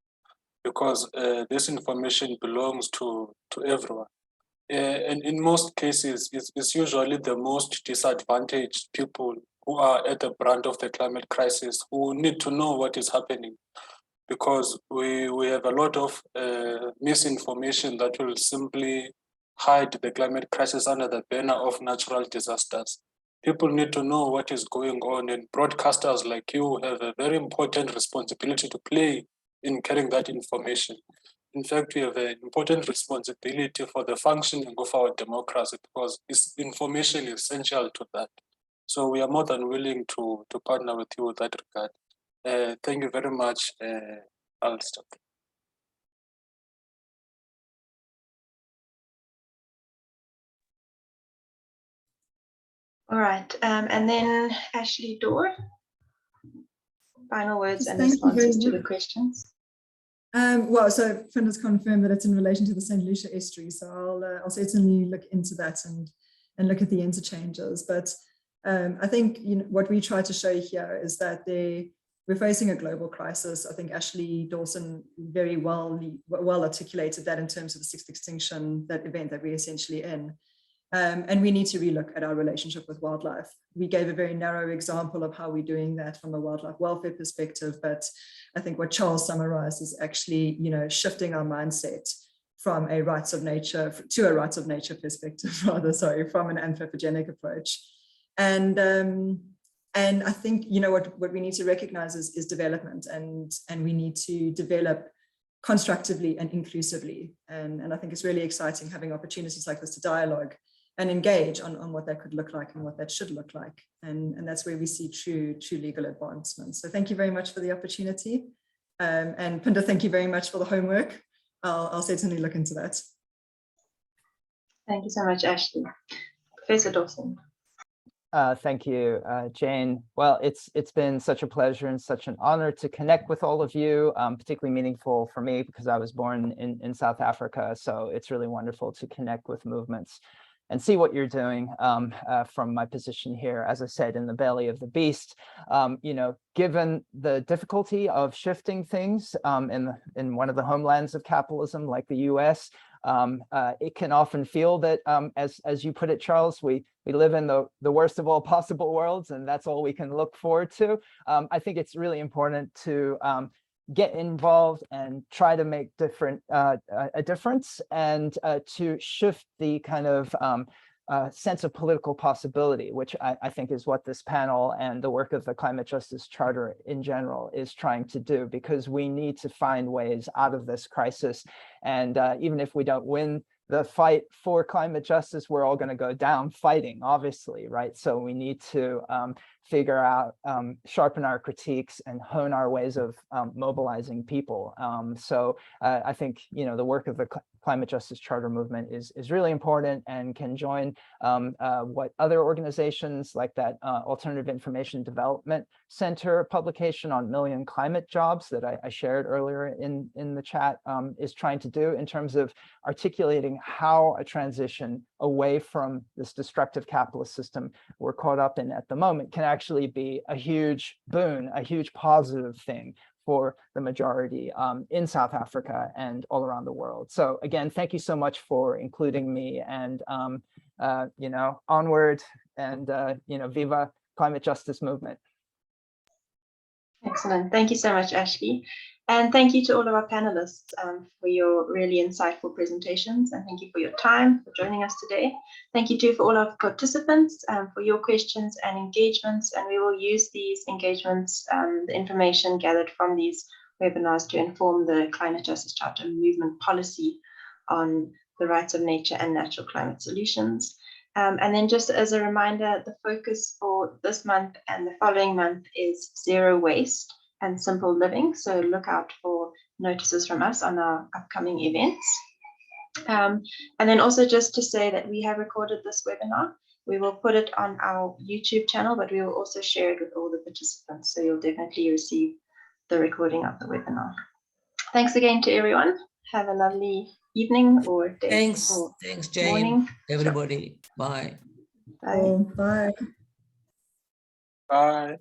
because this information belongs to everyone. And in most cases, it's usually the most disadvantaged people who are at the brunt of the climate crisis who need to know what is happening, because we have a lot of misinformation that will simply hide the climate crisis under the banner of natural disasters. People need to know what is going on, and broadcasters like you have a very important responsibility to play in carrying that information. In fact, we have an important responsibility for the functioning of our democracy, because information is essential to that. So we are more than willing to partner with you with that regard. Thank you very much. I'll stop. All right, and then Ashley Dorr. final words and Thank you very responses to the much. questions? Well, so Finn has confirmed that it's in relation to the St. Lucia estuary, so I'll certainly look into that and look at the interchanges. But I think what we try to show here is that we're facing a global crisis. I think Ashley Dawson very well articulated that in terms of the sixth extinction, that event that we're essentially in. And we need to relook at our relationship with wildlife. We gave a very narrow example of how we're doing that from a wildlife welfare perspective, but I think what Charles summarized is actually, shifting our mindset from a rights of nature to a rights of nature perspective, rather, sorry, from an anthropogenic approach. And I think, what we need to recognize is development, and we need to develop constructively and inclusively. And I think it's really exciting having opportunities like this to dialogue and engage on what that could look like and what that should look like. And that's where we see true legal advancements. So thank you very much for the opportunity. And Pinda, thank you very much for the homework. I'll certainly look into that. Thank you so much, Ashley. Professor Dawson. Thank you, Jane. Well, it's been such a pleasure and such an honor to connect with all of you, particularly meaningful for me because I was born in South Africa. So it's really wonderful to connect with movements and see what you're doing from my position here, as I said, in the belly of the beast. Given the difficulty of shifting things in one of the homelands of capitalism like the US, it can often feel that, as you put it, Charles, we live in the worst of all possible worlds, and that's all we can look forward to. I think it's really important to get involved and try to make a difference, and to shift the kind of sense of political possibility, which I think is what this panel and the work of the Climate Justice Charter in general is trying to do, because we need to find ways out of this crisis. And even if we don't win the fight for climate justice, we're all going to go down fighting, obviously, right? So we need to figure out, sharpen our critiques and hone our ways of mobilizing people. So I think, the work of the Climate Justice Charter movement is really important, and can join what other organizations like that Alternative Information Development Center publication on Million Climate Jobs that I shared earlier in the chat is trying to do, in terms of articulating how a transition away from this destructive capitalist system we're caught up in at the moment can actually be a huge boon, a huge positive thing for the majority in South Africa and all around the world. So again, thank you so much for including me, and onward, and viva climate justice movement. Excellent. Thank you so much, Ashley. And thank you to all of our panelists for your really insightful presentations, and thank you for your time, for joining us today. Thank you too for all our participants for your questions and engagements, and we will use these engagements, the information gathered from these webinars, to inform the Climate Justice Charter movement policy on the rights of nature and natural climate solutions. And then just as a reminder, the focus for this month and the following month is zero waste and simple living. So look out for notices from us on our upcoming events. And then also just to say that we have recorded this webinar. We will put it on our YouTube channel, but we will also share it with all the participants. So you'll definitely receive the recording of the webinar. Thanks again to everyone. Have a lovely evening or day. Thanks, Jane. Morning. Everybody. Bye. Bye. Bye. Bye.